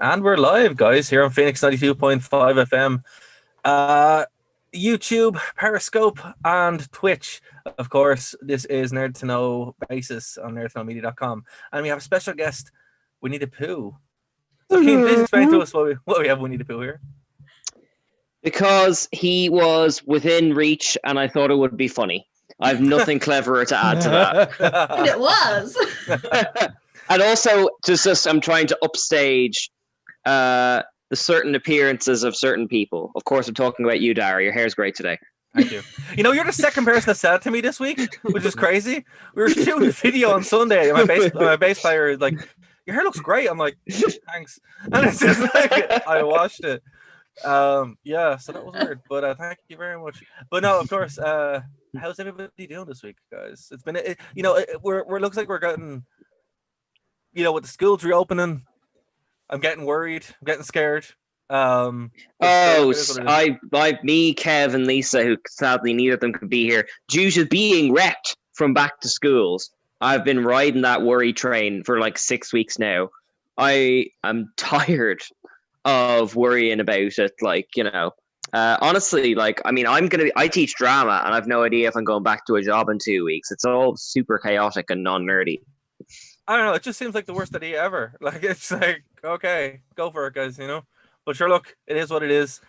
And we're live, guys, here on Phoenix 92.5 FM. YouTube, Periscope, and Twitch. Of course, this is Nerd to Know Basis on nerdtoknowmedia.com. And we have a special guest, Winnie the Pooh. So, Keane, please explain to us what we have Winnie the Pooh here. Because he was within reach and I thought it would be funny. I have nothing cleverer to add to that. And it was. And also, just I'm trying to upstage the certain appearances of certain people. Of course, I'm talking about you, Dara. Your hair's great today. Thank you. You know, you're the second person that said it to me this week, which is crazy. We were shooting a video on Sunday, and my bass player is like, "Your hair looks great." I'm like, "Thanks." And it's just like I watched it. Yeah, so that was weird, but thank you very much. But no, of course. How's everybody doing this week, guys? It's been, we're looks like we're getting, with the schools reopening. I'm getting worried. I'm getting scared. Me, Kev, and Lisa, who sadly neither of them could be here, due to being wrecked from back to schools. I've been riding that worry train for like 6 weeks now. I am tired of worrying about it. Honestly, I teach drama, and I've no idea if I'm going back to a job in 2 weeks. It's all super chaotic and non-nerdy. I don't know. It just seems like the worst idea ever. Like, it's like, okay, go for it, guys. But sure, look, it is what it is.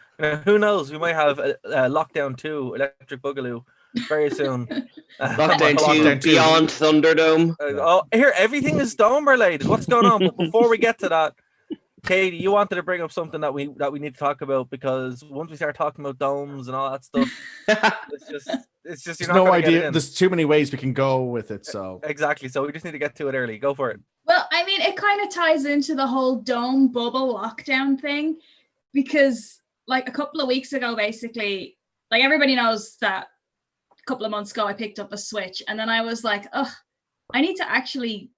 Who knows? We might have Lockdown 2, Electric Boogaloo, very soon. Lockdown 2, Beyond Thunderdome. Here, everything is dome related. What's going on? But before we get to that, Katie, you wanted to bring up something that we need to talk about, because once we start talking about domes and all that stuff, it's just you're no idea. There's too many ways we can go with it. So exactly. So we just need to get to it early. Go for it. Well, I mean, it kind of ties into the whole dome bubble lockdown thing, because like a couple of weeks ago, basically, like everybody knows that a couple of months ago I picked up a Switch, and then I was like, I need to actually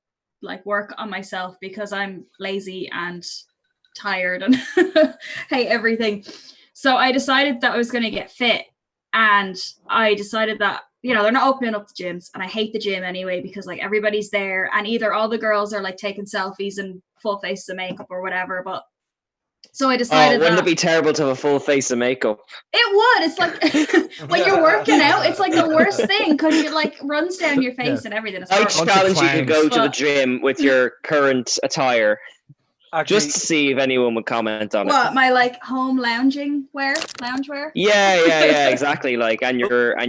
like work on myself because I'm lazy and tired and hate everything. So I decided that I was going to get fit, and I decided that they're not opening up the gyms, and I hate the gym anyway because like everybody's there, and either all the girls are like taking selfies and full faces of makeup or whatever. But so I decided wouldn't it be terrible to have a full face of makeup? It would. It's like when you're working out, it's like the worst thing because it like runs down your face and everything. I challenge you to go to the gym with your current attire. Actually, just to see if anyone would comment on it. What, my like home lounge wear? Yeah, exactly. Like, and your.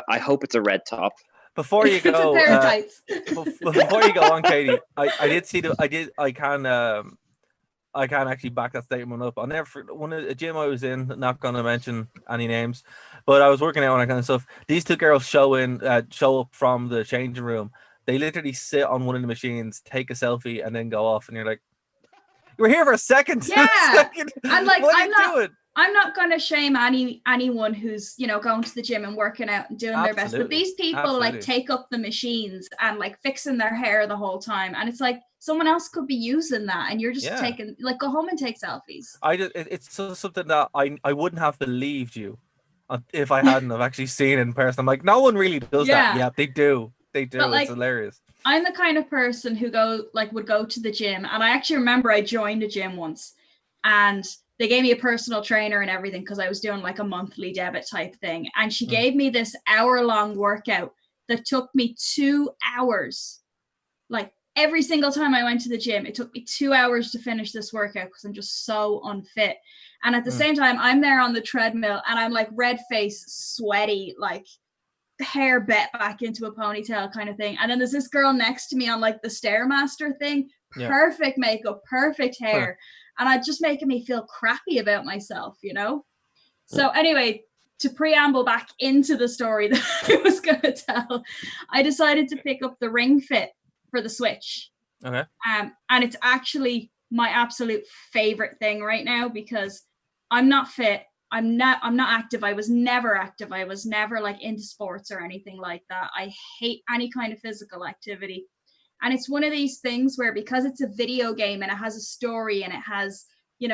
I hope it's a red top. Before you go, it's a pair of tights. Before you go on, Katie, I can actually back that statement up. I'll never forget a gym I was in. Not gonna mention any names, but I was working out and that kind of stuff. These two girls show up from the changing room. They literally sit on one of the machines, take a selfie, and then go off. And you're like, "You were here for a second." Yeah, I'm like, what are you doing? I'm not going to shame anyone who's going to the gym and working out and doing their best. But these people like take up the machines and like fixing their hair the whole time, and it's like someone else could be using that, and you're just taking go home and take selfies. It's something that I wouldn't have believed you if I hadn't have actually seen it in person. I'm like, no one really does that. Yeah, they do. But, it's hilarious. I'm the kind of person who would go to the gym, and I actually remember I joined a gym once, and they gave me a personal trainer and everything because I was doing like a monthly debit type thing, and she gave me this hour-long workout that took me 2 hours. Like every single time I went to the gym, it took me 2 hours to finish this workout because I'm just so unfit. And at the same time, I'm there on the treadmill, and I'm like red face, sweaty, like hair bet back into a ponytail kind of thing. And then there's this girl next to me on like the Stairmaster thing, perfect makeup, perfect hair. And it just making me feel crappy about myself, So anyway, to preamble back into the story that I was going to tell, I decided to pick up the Ring Fit for the Switch. Okay. And it's actually my absolute favorite thing right now because I'm not fit. I'm not active. I was never active. I was never like into sports or anything like that. I hate any kind of physical activity. And it's one of these things where because it's a video game and it has a story and it has, you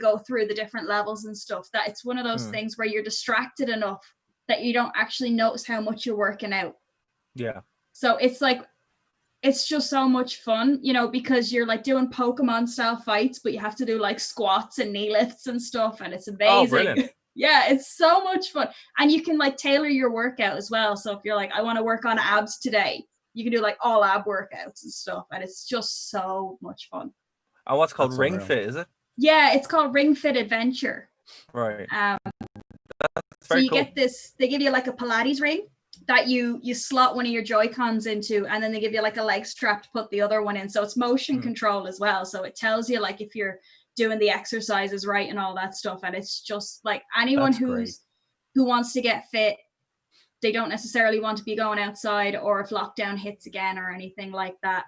go through the different levels and stuff, that it's one of those things where you're distracted enough that you don't actually notice how much you're working out. Yeah. So it's like it's just so much fun, you know, because you're like doing Pokemon style fights, but you have to do like squats and knee lifts and stuff, and it's amazing. brilliant. Yeah, it's so much fun. And you can like tailor your workout as well. So if you're like, I want to work on abs today, you can do like all ab workouts and stuff, and it's just so much fun. And what's called That's Ring unreal. Fit, is it? Yeah, it's called Ring Fit Adventure. Right. So very you cool. get this, they give you like a Pilates ring that you slot one of your Joy-Cons into, and then they give you like a leg strap to put the other one in. So it's motion control as well. So it tells you like if you're doing the exercises right and all that stuff. And it's just like anyone who wants to get fit, they don't necessarily want to be going outside, or if lockdown hits again or anything like that,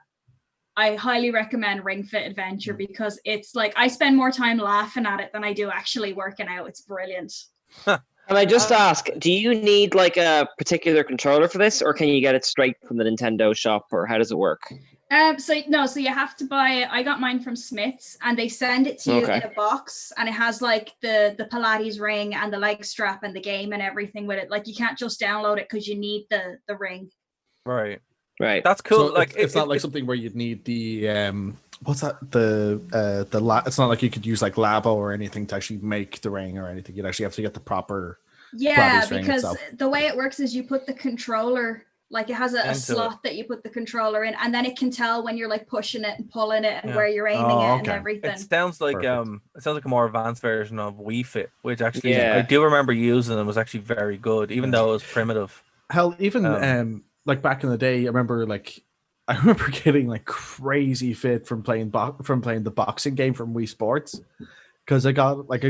I highly recommend Ring Fit Adventure, because it's like I spend more time laughing at it than I do actually working out. It's brilliant. Can I just ask, do you need like a particular controller for this, or can you get it straight from the Nintendo shop, or how does it work? So you have to buy it. I got mine from Smith's, and they send it to you in a box, and it has like the Pilates ring and the leg strap and the game and everything with it. Like you can't just download it because you need the ring. Right. Right. That's cool. So like it's not like something where you'd need the what's that, the lab. It's not like you could use like Labo or anything to actually make the ring or anything. You'd actually have to get the proper Yeah, Pilates ring because itself. the way it works is you put the controller, like it has a slot that you put the controller in, and then it can tell when you're like pushing it and pulling it and where you're aiming it and everything. It sounds like Perfect. it sounds like a more advanced version of Wii Fit, which actually Yeah. I do remember using and was actually very good, even though it was primitive. Hell, even like back in the day, I remember getting like crazy fit from playing the boxing game from Wii Sports, because I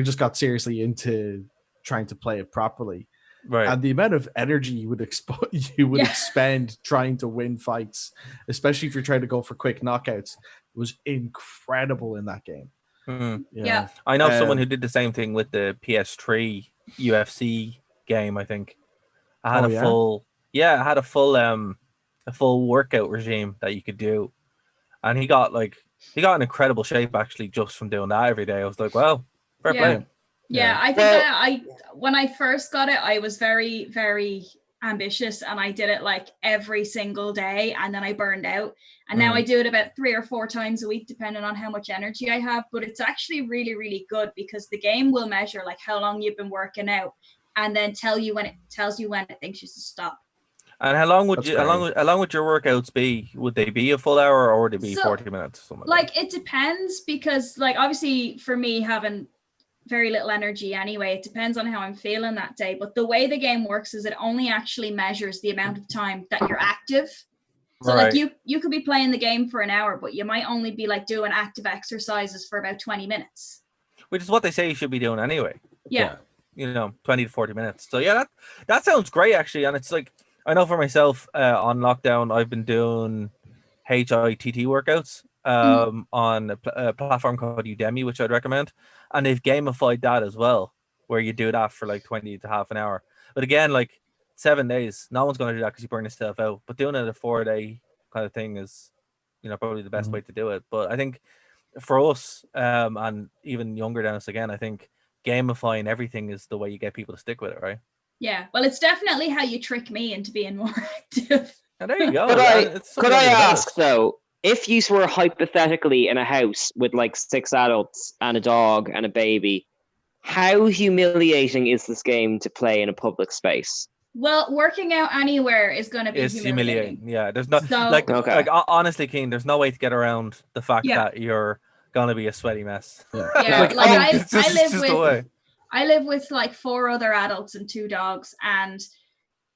just got seriously into trying to play it properly. Right. And the amount of energy you would expend trying to win fights, especially if you're trying to go for quick knockouts, was incredible in that game. Mhm. You Yeah. know? I know someone who did the same thing with the PS3 UFC game. I think I had I had a full workout regime that you could do, and he got in incredible shape actually just from doing that every day. I was like, wow, fair play. Yeah, I think when I first got it, I was very, very ambitious, and I did it like every single day, and then I burned out. And now I do it about 3 or 4 times a week, depending on how much energy I have. But it's actually really, really good, because the game will measure like how long you've been working out, and then tells you when it thinks you should stop. And how long would your workouts be? Would they be a full hour, or would it be 40 minutes? Something like it depends, because like obviously for me, having very little energy anyway, it depends on how I'm feeling that day. But the way the game works is it only actually measures the amount of time that you're active. So like you could be playing the game for an hour, but you might only be like doing active exercises for about 20 minutes. Which is what they say you should be doing anyway. Yeah. 20 to 40 minutes. So yeah, that sounds great actually. And it's like, I know for myself, on lockdown, I've been doing HIIT workouts on a platform called Udemy, which I'd recommend. And they've gamified that as well, where you do that for like 20 to half an hour. But again, like 7 days, no one's going to do that because you burn yourself out. But doing it a 4-day kind of thing is, probably the best way to do it. But I think for us, and even younger than us, again, I think gamifying everything is the way you get people to stick with it, right? Yeah, well, it's definitely how you trick me into being more active. And there you go. Could I ask though, if you were hypothetically in a house with like 6 adults and a dog and a baby, how humiliating is this game to play in a public space? Well, working out anywhere is going to be humiliating. Yeah, there's not like honestly, Keen, there's no way to get around the fact that you're gonna be a sweaty mess. Yeah, I live with like 4 other adults and 2 dogs, and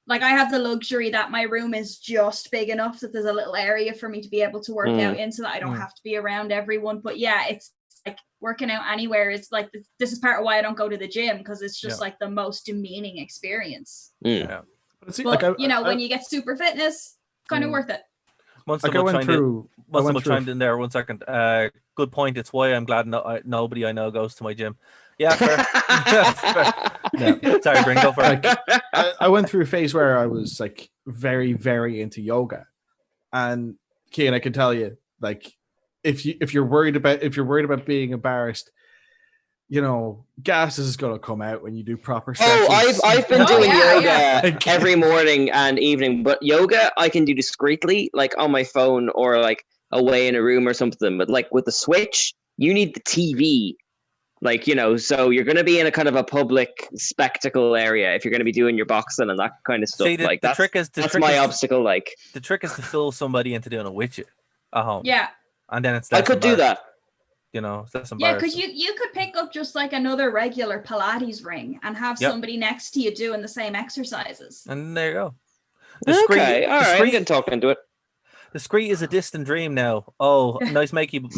like I have the luxury that my room is just big enough that there's a little area for me to be able to work out in, so that I don't have to be around everyone. But yeah, it's like working out anywhere. It's like this is part of why I don't go to the gym, because it's just like the most demeaning experience. Yeah. But when you get super fitness, it's kind of worth it. Once someone chimed in there, 1 second. Good point. It's why I'm glad nobody I know goes to my gym. Yeah, fair. Sorry, Brink, go for it. I went through a phase where I was like very, very into yoga, and Cian, I can tell you, like, if you're worried about being embarrassed, gas is going to come out when you do proper stretches. Oh, I've been doing yoga Okay. every morning and evening, but yoga I can do discreetly, like on my phone or like away in a room or something. But like with the Switch, you need the TV, like so you're going to be in a kind of a public spectacle area if you're going to be doing your boxing and that kind of stuff. See, that's my obstacle. Like the trick is to fool somebody into doing it with you at home. Yeah. And then it's I could do that. It's less Yeah, embarrassing. because you could pick up just like another regular Pilates ring and have somebody next to you doing the same exercises. And there you go. Okay, all right, I'm getting talked into it. The screen is a distant dream now. Oh, nice makeup,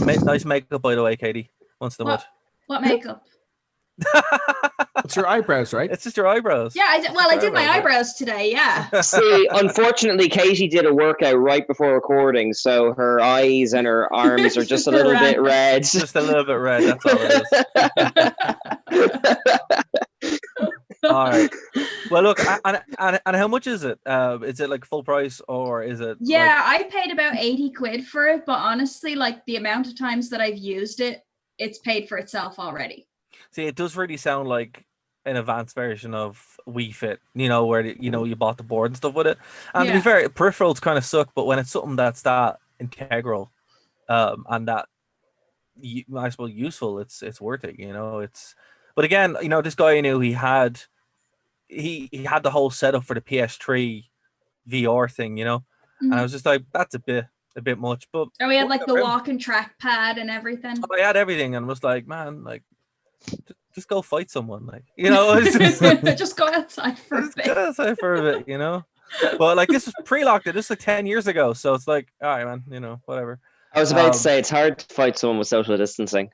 by the way, Katie. Once in a while. What makeup? It's your eyebrows, right? It's just your eyebrows. Yeah, I did my eyebrows today. Yeah. See, unfortunately, Katie did a workout right before recording, so her eyes and her arms are just a little bit red. Just a little bit red. That's all it is. All right. Well, look, and how much is it? Is it like full price or is it? Yeah, I paid about 80 quid for it, but honestly, like the amount of times that I've used it, it's paid for itself already. See, it does really sound like an advanced version of Wii Fit, where you bought the board and stuff with it. And to be fair, peripherals kind of suck, but when it's something that's that integral, and that I suppose useful, it's worth it. But again, this guy I knew, he had the whole setup for the PS3 VR thing, and I was just like, that's a bit much. But we had like the walking trackpad and everything. I had everything, and was like, man, like. Just go fight someone, like it's just go outside for a bit. Go outside for a bit, But like this was pre-locked. This was like 10 years ago, so it's like, all right, man, whatever. I was about to say it's hard to fight someone with social distancing.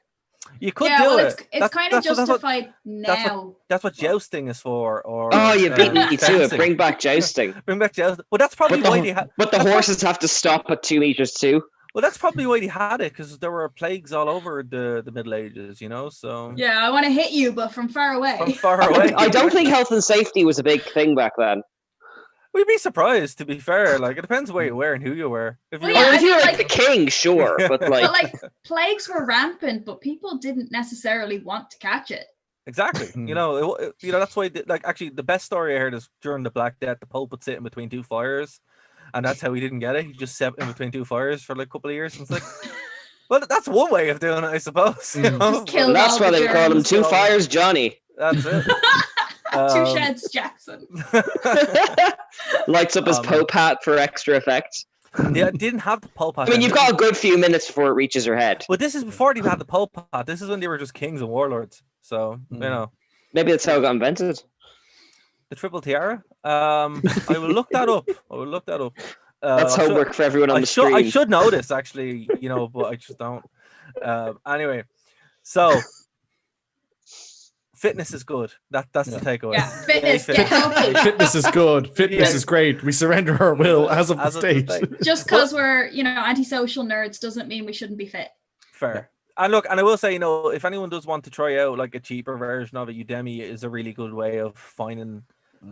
You could do it. It's kind of justified now. That's what jousting is for. Or you beat me to it. Bring back jousting. Bring back jousting. Well, that's probably why they had. But the horses have to stop at 2 meters too. Well, that's probably why they had it, because there were plagues all over the Middle Ages, so... Yeah, I want to hit you, but from far away. From far away. I don't think health and safety was a big thing back then. We'd be surprised, to be fair. Like, it depends what you wear and who you wear. If you're like the king, sure, but like... But like, plagues were rampant, but people didn't necessarily want to catch it. Exactly. That's why, like, actually, the best story I heard is during the Black Death, the Pope would sit in between two fires. And that's how he didn't get it. He just sat in between two fires for like a couple of years. And it's like, well, that's one way of doing it, I suppose. That's why they call him Two Fires Johnny. That's it. Two Sheds Jackson. Lights up his Pope hat for extra effect. Yeah, didn't have the Pope hat. I mean, you've got a good few minutes before it reaches your head. But this is before they had the Pope hat. This is when they were just kings and warlords. So, Maybe that's how it got invented. The triple tiara? I will look that up. That's homework for everyone on the stream. I should know this, actually, but I just don't. Anyway, so fitness is good. That's the takeaway. Yeah, fitness, get healthy. Fitness is good. Fitness is great. We surrender our will as of the state. Just because we're, antisocial nerds doesn't mean we shouldn't be fit. Fair. And look, and I will say, if anyone does want to try out like a cheaper version of it, Udemy is a really good way of finding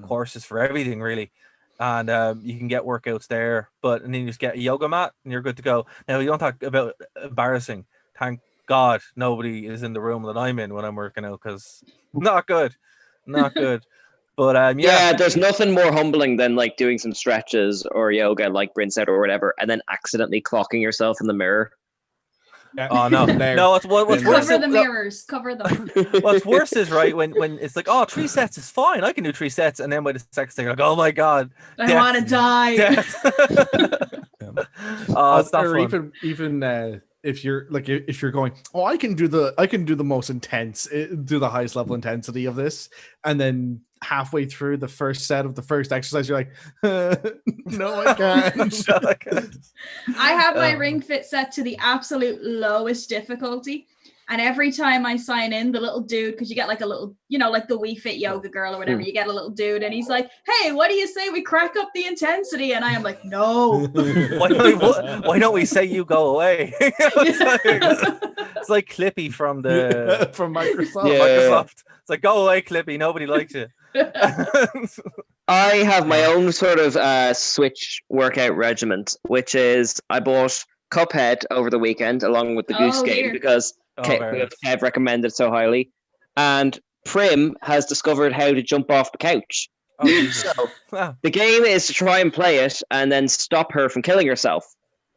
courses for everything, really. And you can get workouts there, and then you just get a yoga mat and you're good to go. Now, you don't talk about embarrassing. Thank God nobody is in the room that I'm in when I'm working out, because not good. But there's nothing more humbling than like doing some stretches or yoga, like Bryn said, or whatever, and then accidentally clocking yourself in the mirror. Yeah. Oh no! No, what's worse? Cover the mirrors. Cover them. What's worse is when it's like, 3 sets is fine. I can do 3 sets, and then by the second thing, like, oh my God, I want to die. Oh, it's not or fun. even if you're going, I can do the most intense, do the highest level intensity of this, and then halfway through the first set of the first exercise, you're like, no, I can't. I have my Ring Fit set to the absolute lowest difficulty. And every time I sign in, the little dude, because you get like a little, like the Wii Fit yoga girl or whatever, you get a little dude and he's like, hey, what do you say we crack up the intensity? And I am like, no. Why don't we say you go away? It's like Clippy from Microsoft. Yeah. It's like, go away, Clippy. Nobody likes you. I have my own sort of Switch workout regiment, which is I bought Cuphead over the weekend along with the Goose Game because Kev recommended it so highly. and Prim has discovered how to jump off the couch. Oh, Jesus. So the game is to try and play it and then stop her from killing herself.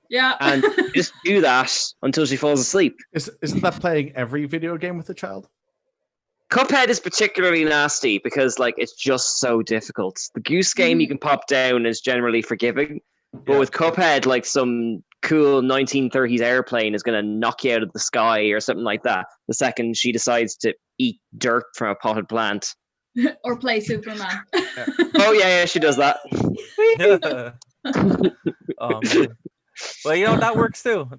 Yeah. And just do that until she falls asleep. Isn't that playing every video game with a child? Cuphead is particularly nasty because like it's just so difficult. The Goose Game you can pop down is generally forgiving, but with Cuphead, like some cool 1930s airplane is going to knock you out of the sky or something like that the second she decides to eat dirt from a potted plant. Or play Superman. Oh yeah, she does that. Oh man. Well, you know that works too.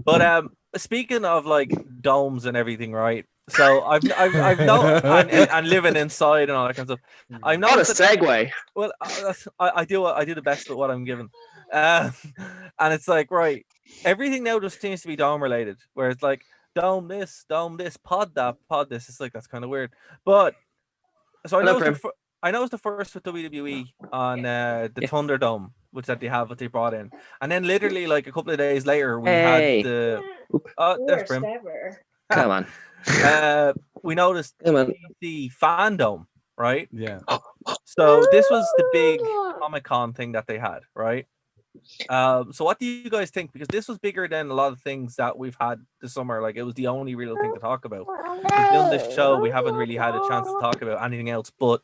But speaking of like domes and everything, right? So I've known and living inside and all that kind of stuff. I'm not What a segue. Well, I do the best with what I'm given, and it's like right. Everything now just seems to be dome related, where it's like dome this, pod that, pod this. It's like that's kind of weird. But so I know it's the first with WWE on the Thunderdome, which that they have what they brought in, and then literally like a couple of days later we had the there's Prim. Come on. We noticed the FanDome, right? Yeah. So this was the big Comic-Con thing that they had, right? So what do you guys think? Because this was bigger than a lot of things that we've had this summer. Like it was the only real thing to talk about. Because on this show, we haven't really had a chance to talk about anything else. But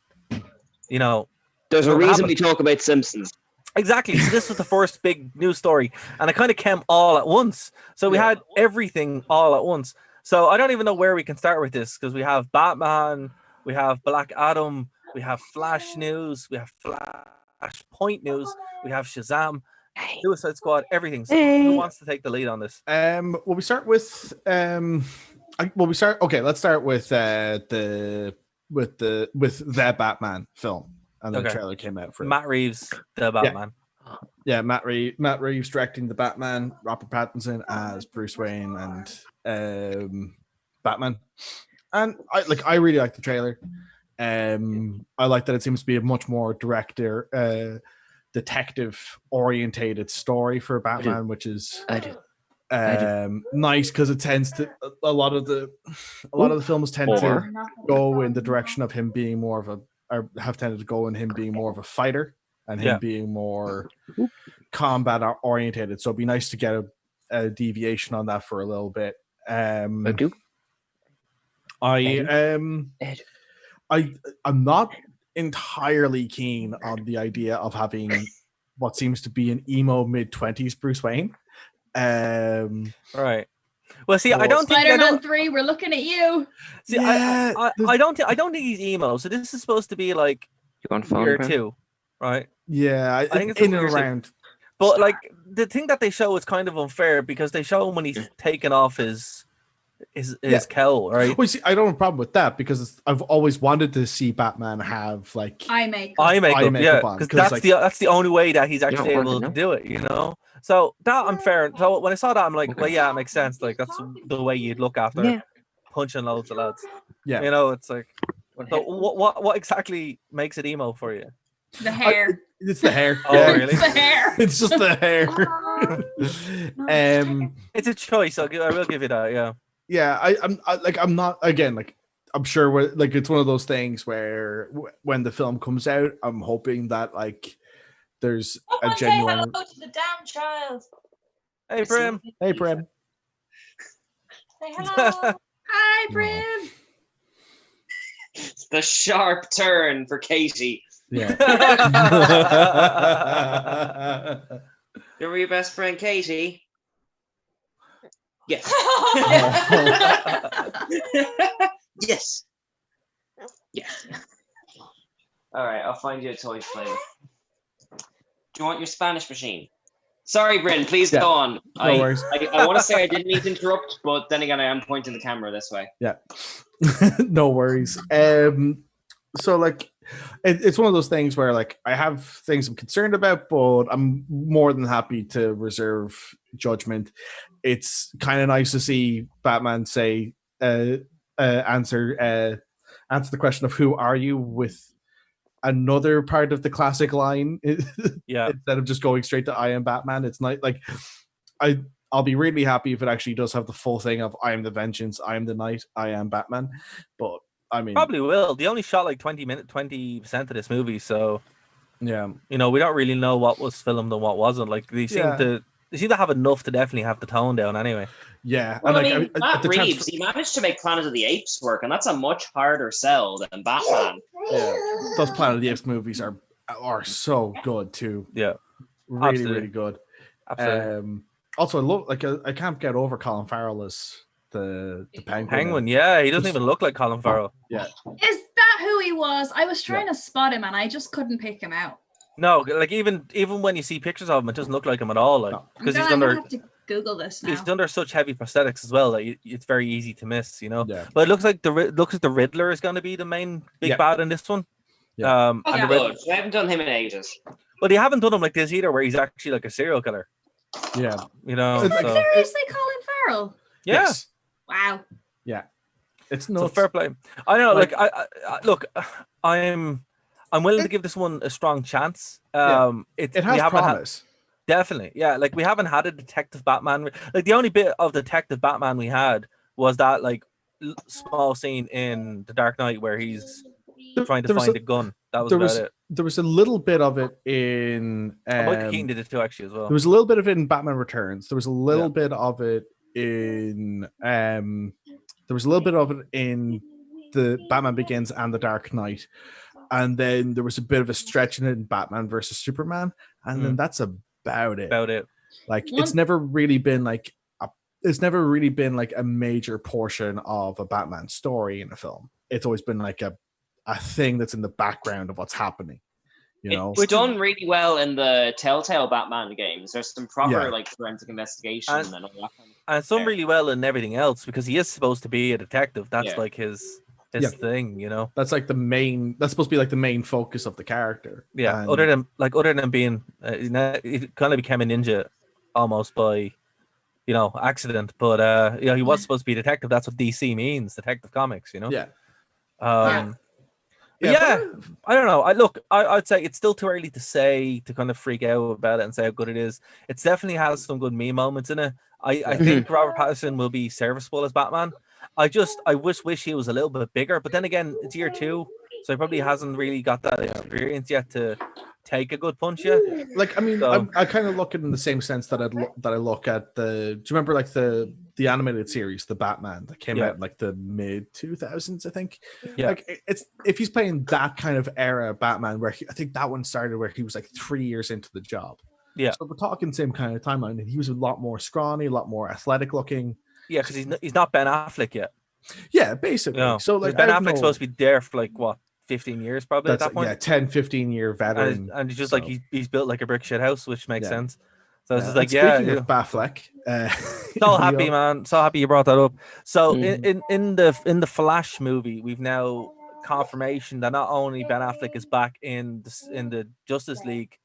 you know, there's a reason we talk about Simpsons. Exactly. So this was the first big news story, and it kind of came all at once. So we had everything all at once. So I don't even know where we can start with this because we have Batman, we have Black Adam, we have Flash news, we have Flashpoint news, we have Shazam, Suicide Squad, everything. So who wants to take the lead on this? Well, we start with Okay, let's start with the Batman film, and the trailer came out for Matt Reeves, the Batman. Yeah, Matt Reeves directing the Batman, Robert Pattinson as Bruce Wayne and Batman. And I really like the trailer. I like that it seems to be a much more detective orientated story for Batman, which is nice because it tends to a lot of the films tend to go in the direction of him being more of have tended to go in him being more of a fighter and him being more combat orientated. So it'd be nice to get a deviation on that for a little bit. I'm not entirely keen on the idea of having what seems to be an emo mid-20s Bruce Wayne. Right. Well, see, I don't think Spider-Man 3. We're looking at you. See, yeah, I don't think he's emo. So this is supposed to be like year 2, right? Yeah, I think it's in and around. But like the thing that they show is kind of unfair because they show him when he's taken off his cowl, right? Well, see, I don't have a problem with that because I've always wanted to see Batman have like eye makeup, yeah, because that's the only way that he's actually able to do it, you know. So that I'm fair. So when I saw that, I'm like, well, yeah, it makes sense. Like that's the way you'd look after punching loads of lads. Yeah, you know, it's like. So what exactly makes it emo for you? The hair. It's the hair. Oh, really? It's the hair. It's just the hair. It's a choice. I will give you that. Yeah. Yeah, I'm sure it's one of those things where when the film comes out, I'm hoping that like there's a genuine. Hello to the damn child. Hey, Prim. Hey, Prim. Say hello. Hi, Prim. It's the sharp turn for Katie. Yeah. You're your best friend, Katie. Yes. Yes. Yes. All right, I'll find you a toy to play with. Do you want your Spanish machine? Sorry, Bryn, please go on. No worries. I want to say I didn't mean to interrupt, but then again, I am pointing the camera this way. Yeah. No worries. So like it's one of those things where like I have things I'm concerned about, but I'm more than happy to reserve judgment. It's kind of nice to see Batman say answer the question of who are you with another part of the classic line. Yeah. Instead of just going straight to I am Batman. It's not like I I'll be really happy if it actually does have the full thing of I am the vengeance, I am the knight, I am Batman. But I mean, Probably will. They only shot like 20% of this movie, so yeah, we don't really know what was filmed and what wasn't. Like they seem to have enough to definitely have the tone down anyway. Yeah, Well, and I mean, Matt the Reeves, he managed to make Planet of the Apes work, and that's a much harder sell than Batman. Yeah, those Planet of the Apes movies are so good too. Yeah, really, absolutely. really good. Absolutely. Also, I love I can't get over Colin Farrell as the Penguin. Yeah, he doesn't even look like Colin Farrell. Yeah, Is that who he was? I was trying to spot him and I just couldn't pick him out. No, like even when you see pictures of him, it doesn't look like him at all. Like because I'm gonna have to Google this now. He's under such heavy prosthetics as well that it's very easy to miss, you know. Yeah. But it looks like the Riddler is going to be the main big bad in this one. Yeah. And Good. We haven't done him in ages. But they haven't done him like this either, where he's actually like a serial killer. Yeah, you know. Like, seriously, Colin Farrell? Yeah. Yes. Wow. Yeah. It's no nuts. fair play. I know. Like I look, I'm willing to give this one a strong chance. It has promise. Definitely, yeah. Like we haven't had a detective Batman. Like the only bit of detective Batman we had was that like small scene in The Dark Knight where he's trying to find a gun. That was about it. There was a little bit of it in. Michael Keaton did it too, actually, as well. There was a little bit of it in Batman Returns. There was a little bit of it in. There was a little bit of it in the Batman Begins and The Dark Knight, and then there was a bit of a stretch in Batman versus Superman, and then that's about it. Like it's never really been like a major portion of a Batman story in a film. It's always been like a thing that's in the background of what's happening. You know, it's done really well in the Telltale Batman games. There's some proper like forensic investigation and all that kind of stuff. And it's done really well in everything else because he is supposed to be a detective. That's like his thing, you know. That's like the main. That's supposed to be like the main focus of the character. Yeah. And other than being, it kind of became a ninja almost by, accident. But he was supposed to be a detective. That's what DC means, Detective Comics. You know. Yeah. Yeah, I don't know. I'd say it's still too early to kind of freak out about it and say how good it is. It definitely has some good meme moments in it. I think Robert Pattinson will be serviceable as Batman. I wish he was a little bit bigger, but then again, it's year 2, so he probably hasn't really got that experience yet to take a good punch yet. Like, I mean, I kind of look at it in the same sense that I look at do you remember like the animated series, the Batman that came out in like the mid 2000s, I think. Yeah. Like it's if he's playing that kind of era Batman, where I think that one started where he was like 3 years into the job. Yeah. So we're talking same kind of timeline, and he was a lot more scrawny, a lot more athletic looking. Yeah, because he's not Ben Affleck yet. Yeah, basically. No. So like Ben Affleck's supposed to be there for like what, 15 years probably at that point. Yeah, 10-15 year veteran. And he's just like he's built like a brick shit house, which makes sense. So it's just like speaking of Batfleck, so happy, man. So happy you brought that up. So in the Flash movie, we've now confirmation that not only Ben Affleck is back in the Justice League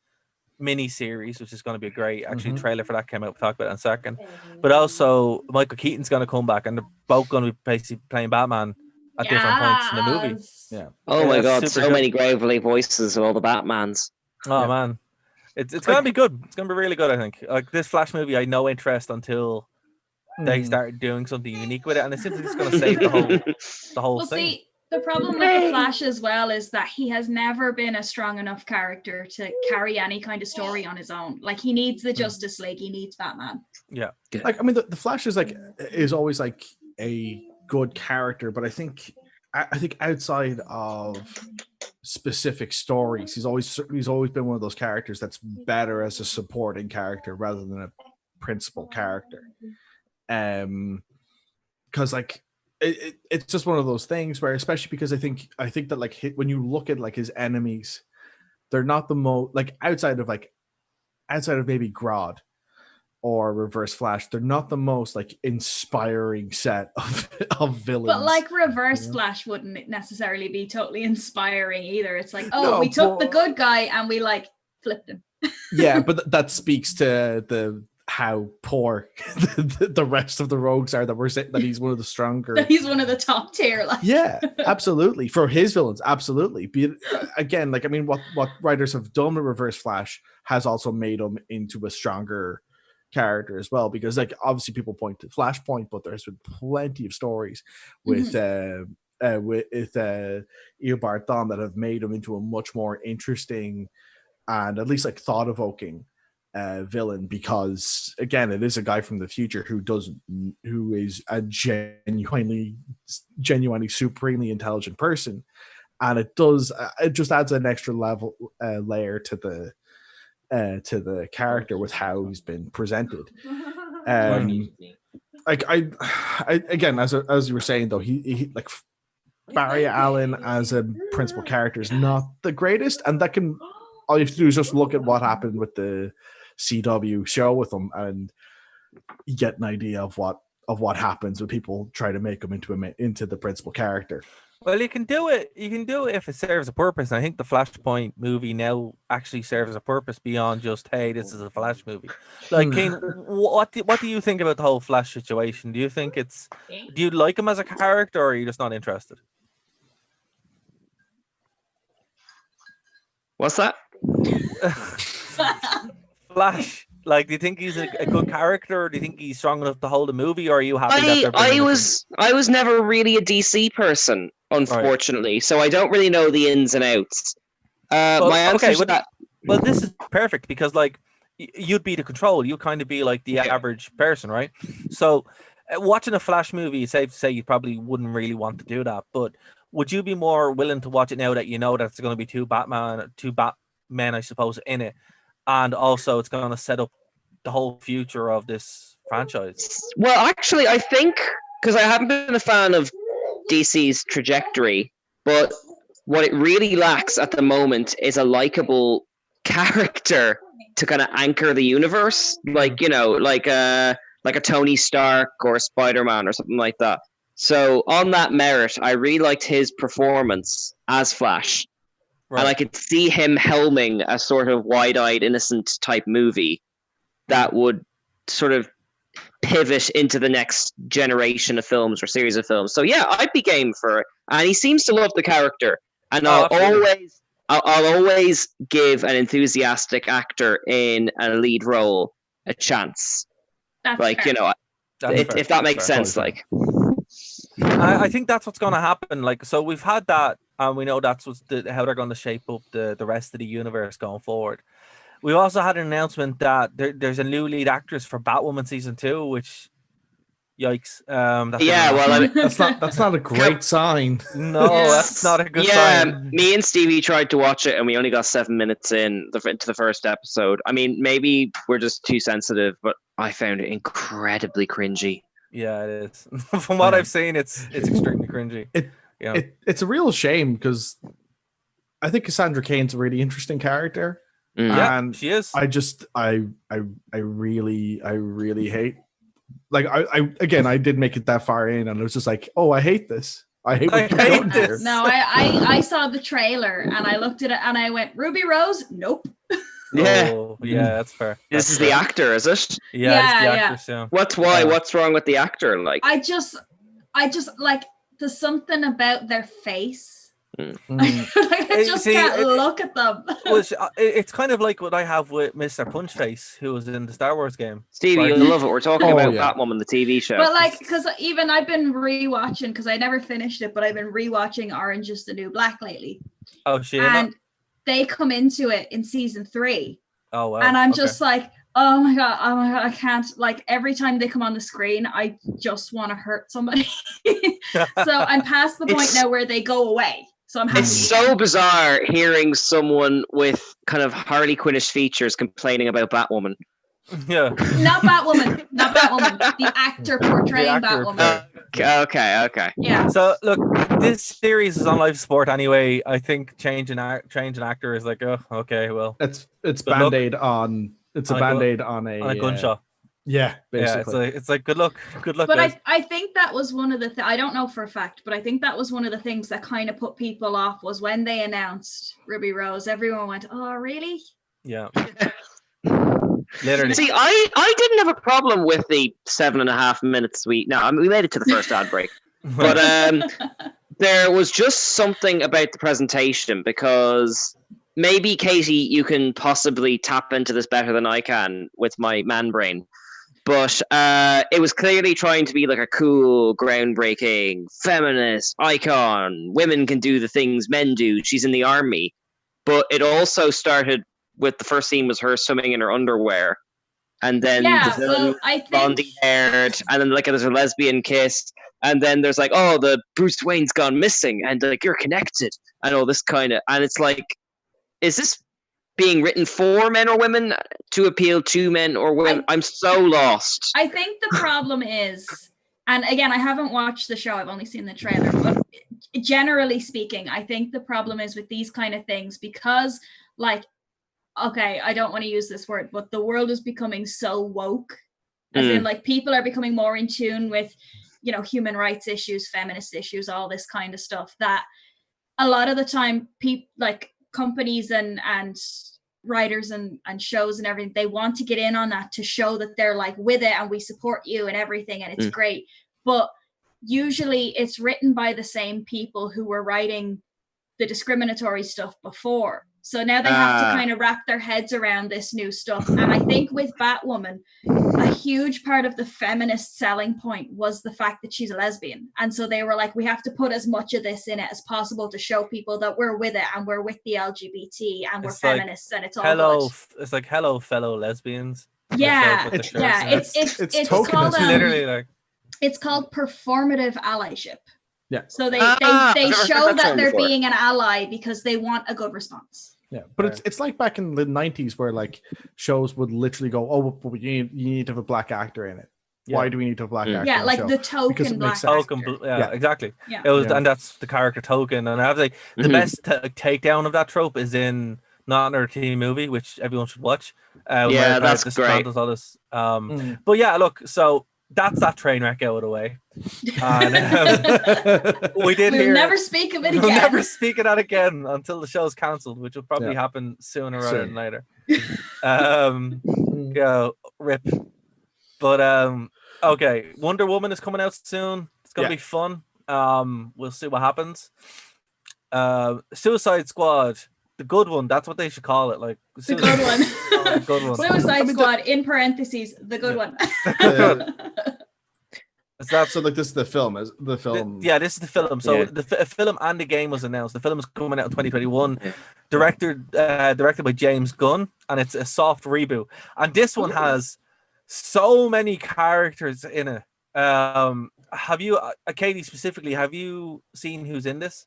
mini series, which is going to be a great trailer for that came out. We'll talk about it in a second. But also Michael Keaton's going to come back, and they're both going to be basically playing Batman at different points in the movie. Yeah. Oh my god, so many gravelly voices of all the Batmans. Oh man. It's gonna be good. It's gonna be really good, I think. Like this Flash movie, I had no interest until they started doing something unique with it, and it's simply just gonna save the whole thing. See, the problem with the Flash as well is that he has never been a strong enough character to carry any kind of story on his own. Like he needs the Justice League, he needs Batman. Yeah. Like I mean, the Flash is always like a good character, but I think outside of specific stories, he's always been one of those characters that's better as a supporting character rather than a principal character. Because like it's just one of those things where, especially because I think that like when you look at like his enemies, they're not the most like outside of maybe Grodd or Reverse Flash, they're not the most like inspiring set of villains. But like Reverse Flash wouldn't necessarily be totally inspiring either. It's like, we took the good guy and we like flipped him. Yeah, but that speaks to how poor the rest of the rogues are, that he's one of the stronger. He's one of the top tier. Like. Yeah, absolutely. For his villains, absolutely. Again, like I mean, what writers have done with Reverse Flash has also made him into a stronger character as well, because like obviously people point to Flashpoint, but there's been plenty of stories with Eobard Thawne that have made him into a much more interesting and at least like thought-evoking villain, because again, it is a guy from the future who is a genuinely supremely intelligent person, and it just adds an extra layer to the character with how he's been presented. Like I again, as you were saying though, he like Barry Allen as a principal character is not the greatest, and that can, all you have to do is just look at what happened with the CW show with him, and you get an idea of what happens when people try to make him into the principal character. Well, you can do it. You can do it if it serves a purpose. And I think the Flashpoint movie now actually serves a purpose beyond just, hey, this is a Flash movie. Like, Kane, what do you think about the whole Flash situation? Do you think do you like him as a character, or are you just not interested? What's that? Flash. Like, do you think he's a good character, or do you think he's strong enough to hold a movie, or are you happy that they're bringing I was never really a DC person, unfortunately, so I don't really know the ins and outs. My answer to that. Well, this is perfect because, like, you'd be the Control. You kind of be like the average person, right? So, watching a Flash movie, it's safe to say you probably wouldn't really want to do that. But would you be more willing to watch it now that you know that it's going to be two Batmen, I suppose, in it? And also, it's going to set up the whole future of this franchise. Well, actually, I think, because I haven't been a fan of DC's trajectory, but what it really lacks at the moment is a likable character to kind of anchor the universe, like, you know, like a Tony Stark or a Spider-Man or something like that. So on that merit, I really liked his performance as Flash. Right. And I could see him helming a sort of wide-eyed, innocent type movie that would sort of pivot into the next generation of films or series of films. So yeah, I'd be game for it. And he seems to love the character. And I'll always give an enthusiastic actor in a lead role a chance. That's like fair. You know, if that makes sense. Like, I think that's what's going to happen. Like, so we've had that. And we know that's how they're going to shape up the rest of the universe going forward. We've also had an announcement that there's a new lead actress for Batwoman season 2, which, yikes! That's not a great sign. No, that's not a good sign. Yeah, me and Stevie tried to watch it, and we only got 7 minutes into the first episode. I mean, maybe we're just too sensitive, but I found it incredibly cringy. Yeah, it is. From what I've seen, it's extremely cringy. It's a real shame because I think Cassandra Cain's a really interesting character. And she is. I really hate. Like I did make it that far in, and I was just like, oh, I hate this. I hate this. No, I saw the trailer and I looked at it and I went, Ruby Rose? Nope. Yeah. Oh, yeah, that's fair. This is the actor, is it? Yeah, it's the actress, yeah. What's wrong with the actor? Like, I just like, there's something about their face. I just can't look at them. It's kind of like what I have with Mr. Punchface, who was in the Star Wars game. Stevie, you'll love it. We're talking about Batwoman, the TV show. But like, because even I've been rewatching, because I never finished it, but I've been rewatching Orange is the New Black lately. Oh, shit. And they come into it in season 3. Oh, wow. And I'm just like, oh my god, I can't. Like, every time they come on the screen, I just want to hurt somebody. So I'm past the point now where they go away. So I'm happy. It's so bizarre hearing someone with kind of Harley Quinnish features complaining about Batwoman. Yeah. Not Batwoman. The actor portraying Batwoman. Okay. Yeah. So look, this series is on live sport anyway. I think change an actor is like, oh, okay, well, it's Band-Aid on. It's a Band-Aid on a gunshot. Yeah, basically. Yeah, it's like good luck. But I think that was one of the I don't know for a fact, but I think that was one of the things that kind of put people off was when they announced Ruby Rose. Everyone went, "Oh, really?" Yeah. Literally. See, I didn't have a problem with the 7.5 minutes we made it to the first ad break, but there was just something about the presentation because maybe Katie, you can possibly tap into this better than I can with my man brain. But it was clearly trying to be like a cool, groundbreaking, feminist icon. Women can do the things men do. She's in the army. But it also started with the first scene was her swimming in her underwear. And then Yeah, the well, villain, I think blondie haired, and then like there's a lesbian kiss. And then there's like, oh, the Bruce Wayne's gone missing, and like you're connected, and all this kind of. And it's like, is this being written for men or women to appeal to men or women? I'm so lost. I think the problem is, and again, I haven't watched the show, I've only seen the trailer, but generally speaking, I think the problem is with these kind of things because, like, okay, I don't want to use this word, but the world is becoming so woke, as in, like, people are becoming more in tune with, you know, human rights issues, feminist issues, all this kind of stuff, that a lot of the time, people like companies and writers and shows and everything, they want to get in on that to show that they're like with it and we support you and everything and it's great. But usually it's written by the same people who were writing the discriminatory stuff before. So now they have to kind of wrap their heads around this new stuff. And I think with Batwoman, a huge part of the feminist selling point was the fact that she's a lesbian. And so they were like, we have to put as much of this in it as possible to show people that we're with it and we're with the LGBT and we're feminists and it's all good. It's like, hello, fellow lesbians. Yeah, It's called, literally like, it's called performative allyship. Yeah. So they I've show heard that they're before. being an ally because they want a good response. Yeah, but it's like back in the 90s where like shows would literally go, oh, but you need to have a black actor in it. Why do we need to have a black actor? Yeah, in like show? the token black actor. Yeah, exactly. Yeah. It was, and that's the character token. And I have like the best takedown of that trope is in Not Another Teen Movie, which everyone should watch. Yeah, that's great. All this. But yeah, look, so that's that train wreck out of the way. And, we'll never speak of it again. We'll never speak of that again until the show's cancelled, which will probably happen sooner rather than later. Yeah, rip. But okay, Wonder Woman is coming out soon. It's gonna be fun. We'll see what happens. Suicide Squad, the good one. That's what they should call it. Like the good one. The good one. Suicide Squad in parentheses. The good one. So like this is the film. Is the film? This is the film. So the film and the game was announced. The film is coming out in 2021. Directed by James Gunn, and it's a soft reboot. And this one has so many characters in it. Have you, Katie specifically? Have you seen who's in this?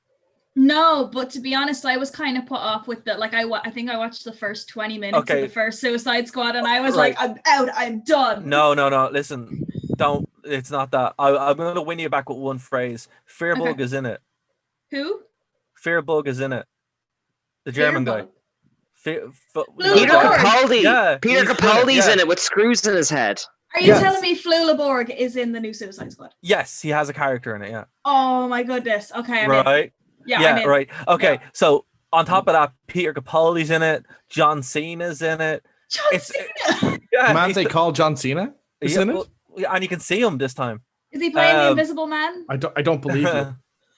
No, but to be honest, I was kind of put off with the I think I watched the first 20 minutes of the first Suicide Squad, and I was like, I'm out, I'm done. No. Listen, don't. It's not that. I'm going to win you back with one phrase. Fearbug is in it. Who? Fearbug is in it. The German guy. Peter Capaldi. Yeah, Peter Capaldi's in it with screws in his head. Are you telling me Flula is in the new Suicide Squad? Yes, he has a character in it. Yeah. Oh my goodness. Okay. Right. Yeah. Right. Okay. Yeah. So on top of that, Peter Capaldi's in it. John Cena's in it. John Cena. Man, they call John Cena is in it, and you can see him this time. Is he playing the Invisible Man? I don't believe it.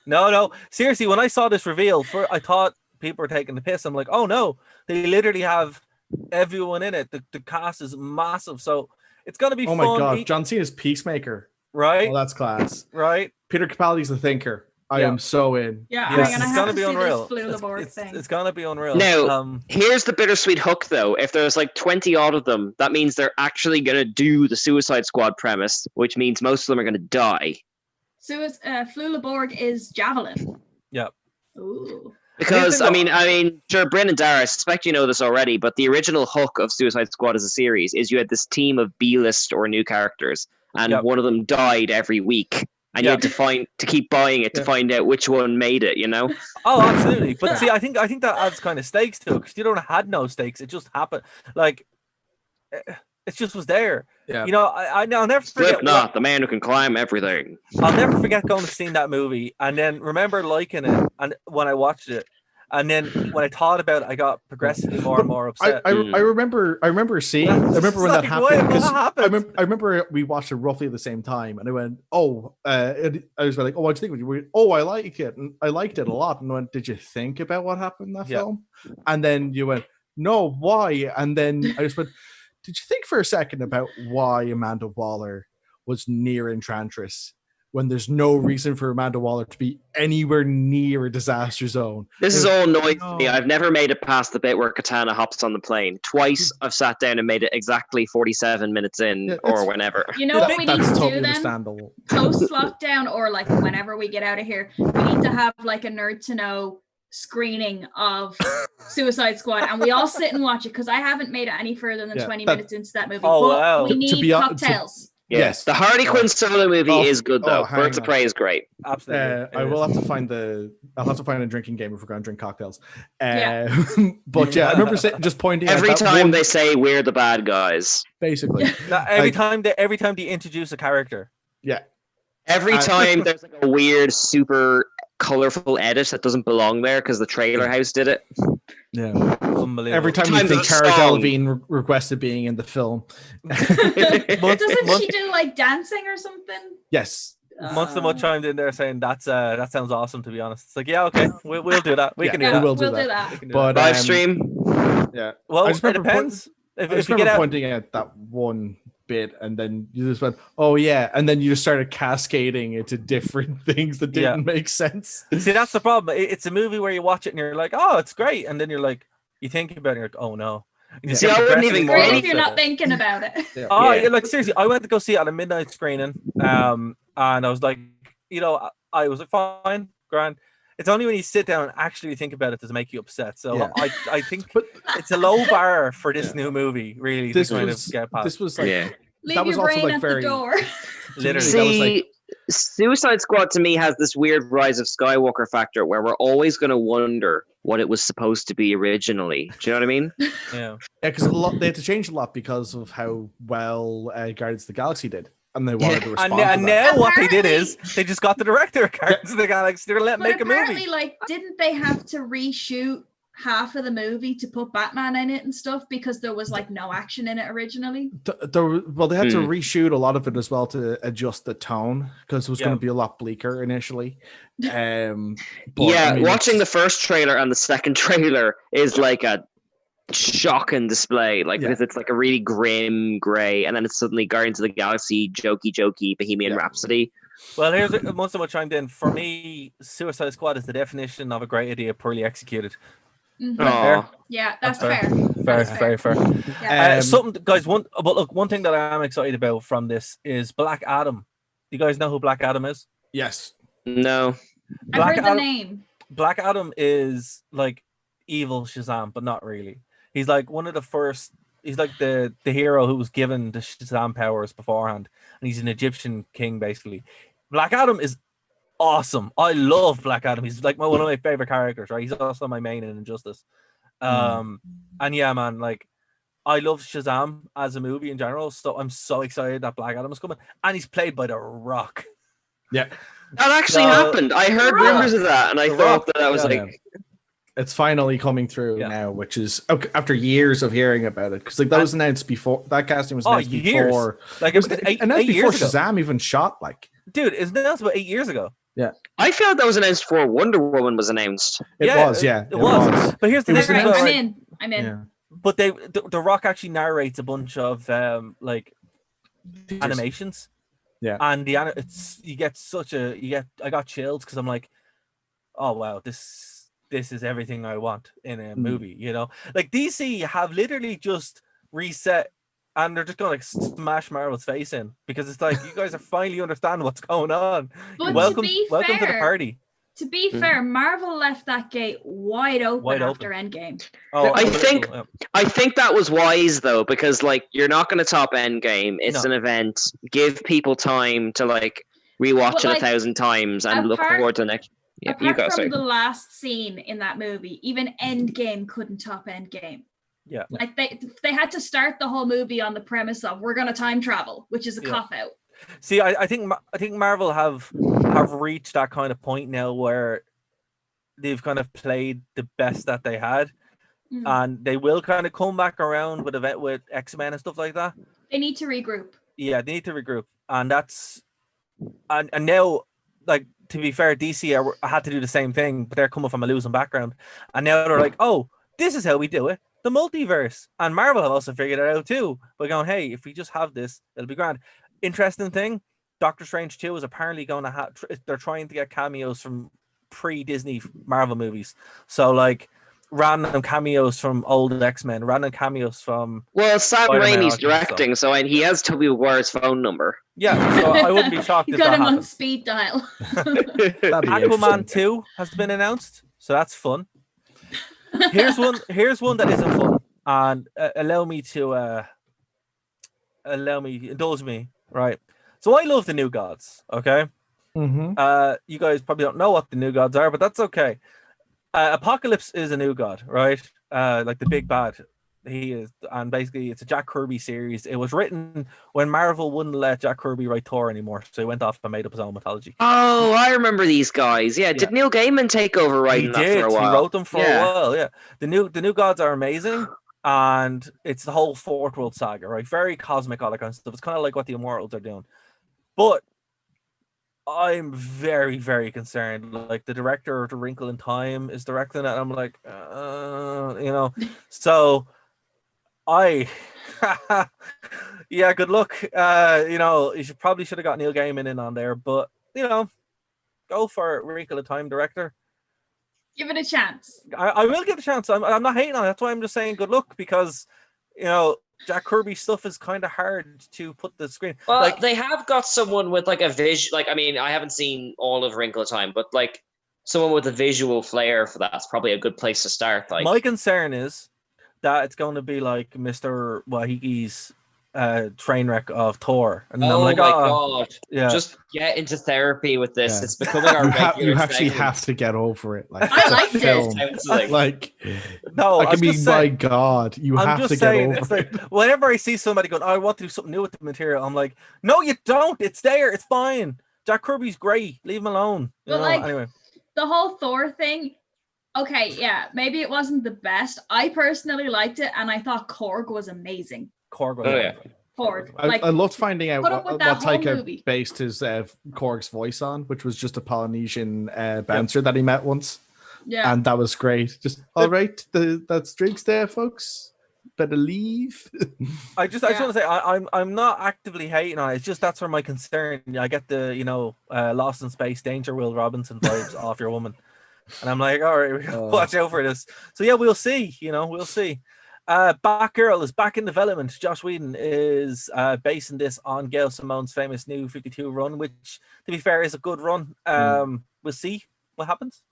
No. Seriously, when I saw this reveal, I thought people were taking the piss. I'm like, oh no, they literally have everyone in it. The cast is massive, so it's gonna be fun. Oh my god, John Cena's Peacemaker. Right. Oh, that's class. Right. Peter Capaldi's the Thinker. I am so in. Yeah, yes. It's gonna be unreal. It's gonna be unreal. Now, here's the bittersweet hook, though. If there's like 20 odd of them, that means they're actually gonna do the Suicide Squad premise, which means most of them are gonna die. Flula Borg is Javelin. Yeah. Ooh. Because I mean, sure, Bryn and Dara, I suspect you know this already, but the original hook of Suicide Squad as a series is you had this team of B-list or new characters, and one of them died every week. And you had to keep buying it to find out which one made it, you know? Oh, absolutely. But see, I think that adds kind of stakes to it, because you don't had no stakes. It just happened. Like, it just was there. Yeah. You know, I'll never forget. Slipknot, the man who can climb everything. I'll never forget going to see that movie and then remember liking it and when I watched it. And then when I thought about it, I got progressively more and more upset. I remember seeing. I remember when that Like, happened. what 'Cause happened? I remember we watched it roughly at the same time, and I went, "Oh," I was like, "Oh, what do you think?" We went, "Oh, I like it, and I liked it a lot." And I went, "Did you think about what happened in that Yeah. film?" And then you went, "No, why?" And then I just went, "Did you think for a second about why Amanda Waller was near Enchantress?" When there's no reason for Amanda Waller to be anywhere near a disaster zone. This is all noise to me. No. I've never made it past the bit where Katana hops on the plane. Twice I've sat down and made it exactly 47 minutes in Yeah, or whenever. You know what we need That's to totally do then? understandable. Post lockdown or like whenever we get out of here, we need to have like a nerd to know screening of Suicide Squad, and we all sit and watch it because I haven't made it any further than Yeah, 20 that- minutes into that movie. Oh, but wow. we To need be hon- to- cocktails. Yes, the Harley Quinn solo movie Oh, is good though. hang Birds of on. Prey is great. Absolutely. I will have to find I'll have to find a drinking game if we're going to drink cocktails. Yeah. But yeah, I remember just pointing Every out that time one, they say we're the bad guys. basically. Now, every Like- time they introduce a character. Yeah. Every Uh, time there's like a weird, super colorful edit that doesn't belong there because the trailer house did it. Yeah. Unbelievable. Every time you Times think a Cara song. Delevingne requested being in the film. Doesn't she do like dancing or something? Yes. Months of much chimed in there saying that sounds awesome. To be honest, it's like, yeah, okay, we'll do that. We Yeah, can do we that. will do we'll that. do that. We can do But Live stream. yeah. Well, I just it remember depends. I If just you get remember out, pointing out that one bit, and then you just went, "Oh yeah," and then you just started cascading into different things that didn't make sense. see, that's the problem. It's a movie where you watch it and you're like, oh, it's great, and then you're like, you think about it, and you're like, oh no. And you See, get I wouldn't progressively even more Great go if you're upset. not thinking about it. Oh, Yeah. yeah, like seriously, I went to go see it at a midnight screening, and I was like, I was like, fine, grand. It's only when you sit down and actually think about it does it make you upset. So Yeah. I think But it's a low bar for this new movie, really, this to kind was of get past. this was like Yeah. Leave That was your also, brain like, at very- the door. Literally, that was See, like- Suicide Squad to me has this weird Rise of Skywalker factor where we're always going to wonder what it was supposed to be originally. Do you know what I mean? yeah. because they had to change a lot because of how well Guardians of the Galaxy did, and they wanted to respond And to that. now what they did Apparently- is they just got the director of Guardians of the Galaxy. They're gonna let But make a apparently, movie. like, didn't they have to reshoot half of the movie to put Batman in it and stuff because there was like no action in it originally? Well, they had to Hmm. reshoot a lot of it as well to adjust the tone because it was going Yeah. to be a lot bleaker initially. But, Yeah, I mean, watching the it's- first trailer and the second trailer is like a shocking display. Like, Yeah. because it's like a really grim gray, and then it's suddenly Guardians of the Galaxy, jokey, Bohemian Yeah. Rhapsody. Well, here's most of what chimed in. For me, Suicide Squad is the definition of a great idea poorly executed. Mhm. Oh, Yeah, that's That's fair. Very, That's fair. very fair. Yeah. Something, guys. One thing that I am excited about from this is Black Adam. You guys know who Black Adam is? yes, no. I've Black heard the Adam- name. Black Adam is like evil Shazam, but not really. He's like one of the first. He's like the hero who was given the Shazam powers beforehand, and he's an Egyptian king basically. Black Adam is awesome. I love Black Adam. He's like one of my favorite characters. Right? He's also my main in Injustice. And yeah, man, like I love Shazam as a movie in general. So I'm so excited that Black Adam is coming, and he's played by The Rock. yeah, That actually So- happened. I heard Yeah. rumors of that, and I The thought Rock, that I was yeah. like, it's finally coming through Yeah. now, which is after years of hearing about it because like that was announced before that casting was Oh, announced years. before. Like It was eight announced before years ago. Shazam even shot. Like Dude, it's announced about 8 years ago. I felt that was announced before Wonder Woman was announced. it was, yeah, it was. But here's the It thing, was All right, as well, I'm right? in. I'm in. Yeah. But the Rock actually narrates a bunch of like animations. Yeah. And it's I got chills because I'm like, oh wow, this is everything I want in a movie, you know? Like DC have literally just reset and they're just gonna like smash Marvel's face in because it's like you guys are finally understand what's going on. But welcome to be to the fair, party. To be fair, Marvel left that gate wide open Wide after open. Endgame. Oh, I think- unbelievable, I think that was wise though, because like you're not going to top Endgame. It's No. an event. Give people time to like rewatch But, it like, 1,000 times and look apart- forward to the next. Yeah, you Apart go. from Sorry. the last scene in that movie, even Endgame couldn't top Endgame. Yeah. Like they had to start the whole movie on the premise of we're gonna time travel, which is a Yeah. cop out. See, I think Marvel have reached that kind of point now where they've kind of played the best that they had, Mm. and they will kind of come back around with X-Men and stuff like that. They need to regroup. Yeah, they need to regroup, and that's and now, like, to be fair, DC had to do the same thing, but they're coming from a losing background, and now they're like, oh, this is how we do it, the multiverse. And Marvel have also figured it out too by going, hey, if we just have this, it'll be grand. Interesting thing, Doctor Strange 2 is apparently going to have, they're trying to get cameos from pre-Disney Marvel movies, so like random cameos from old X-Men, random cameos from Well, Sam Spider-Man, Raimi's all that kind of directing, so he has Tobey Maguire's phone number. yeah, so I wouldn't be shocked You if got that him on happens. speed dial. That'd be Aquaman interesting. 2 has been announced, so that's fun. Here's one that isn't fun, and indulge me, right? So I love the New Gods, okay? Mm-hmm. You guys probably don't know what the New Gods are, but that's okay. Apocalypse is a new god, right? Like the big bad. He is, and basically it's a Jack Kirby series. It was written when Marvel wouldn't let Jack Kirby write Thor anymore, so he went off and made up his own mythology. Oh, I remember these guys. Yeah, did Neil Gaiman take over He writing that did. for a while? He wrote them for a Yeah. while. Yeah, the new gods are amazing, and it's the whole Fourth World Saga, right? Very cosmic, all that kind of stuff. It's kind of like what the Immortals are doing, but I'm very, very concerned. Like the director of The Wrinkle in Time is directing it, and I'm like, so yeah, good luck. You should have got Neil Gaiman in on there, but go for it, Wrinkle in Time director. Give it a chance. I will give it a chance. I'm not hating on it. That's why I'm just saying good luck, because Jack Kirby stuff is kind of hard to put the screen. Well, Like, they have got someone with like a vision. Like, I mean, I haven't seen all of Wrinkle of Time, but like someone with a visual flair for that's probably a good place to start. Like, my concern is that it's going to be like Mr. Wahiki's train wreck of Thor, and I'm oh like, my god, yeah, just get into therapy with this. Yeah. It's becoming our regular You actually segment. have to get over it. Like, I it's a liked it. film. Counselling. Like, no, I mean, my God, you I'm have just to get saying, over it's it. like whenever I see somebody going, I want to do something new with the material, I'm like, no, you don't. It's there. It's fine. Jack Kirby's great. Leave him alone. But like, anyway, the whole Thor thing, okay, yeah, maybe it wasn't the best. I personally liked it, and I thought Korg was amazing. Korg. Oh, yeah. Korg, I loved finding out put up with what that whole Taika movie. based his Korg's voice on, which was just a Polynesian bouncer that he met once. Yeah. And that was great. Just, all right, that's drinks there, folks. Better leave. I just want to say I'm not actively hating on it. It's just that's where my concern. I get the Lost in Space, Danger Will Robinson vibes off your woman, and I'm like, all right, we gotta watch out for this. So yeah, we'll see. We'll see. Batgirl is back in development. Joss Whedon is basing this on Gail Simone's famous New 52 run, which, to be fair, is a good run. We'll see what happens.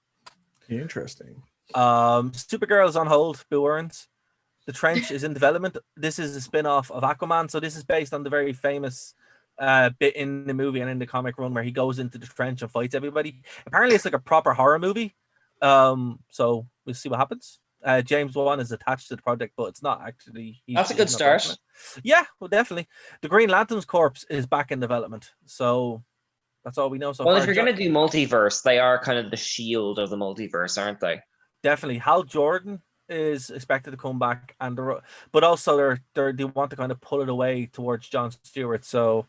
Interesting. Supergirl is on hold. Bill Earns. The Trench is in development. This is a spin-off of Aquaman, so this is based on the very famous bit in the movie and in the comic run where he goes into the trench and fights everybody. Apparently, it's like a proper horror movie. So we'll see what happens. James Wan is attached to the project, but it's not actually. That's a good start. Yeah, well, definitely. The Green Lantern's Corpse is back in development, so that's all we know so far. Well, if you're going to do multiverse, they are kind of the shield of the multiverse, aren't they? Definitely. Hal Jordan is expected to come back, but also they want to kind of pull it away towards Jon Stewart, so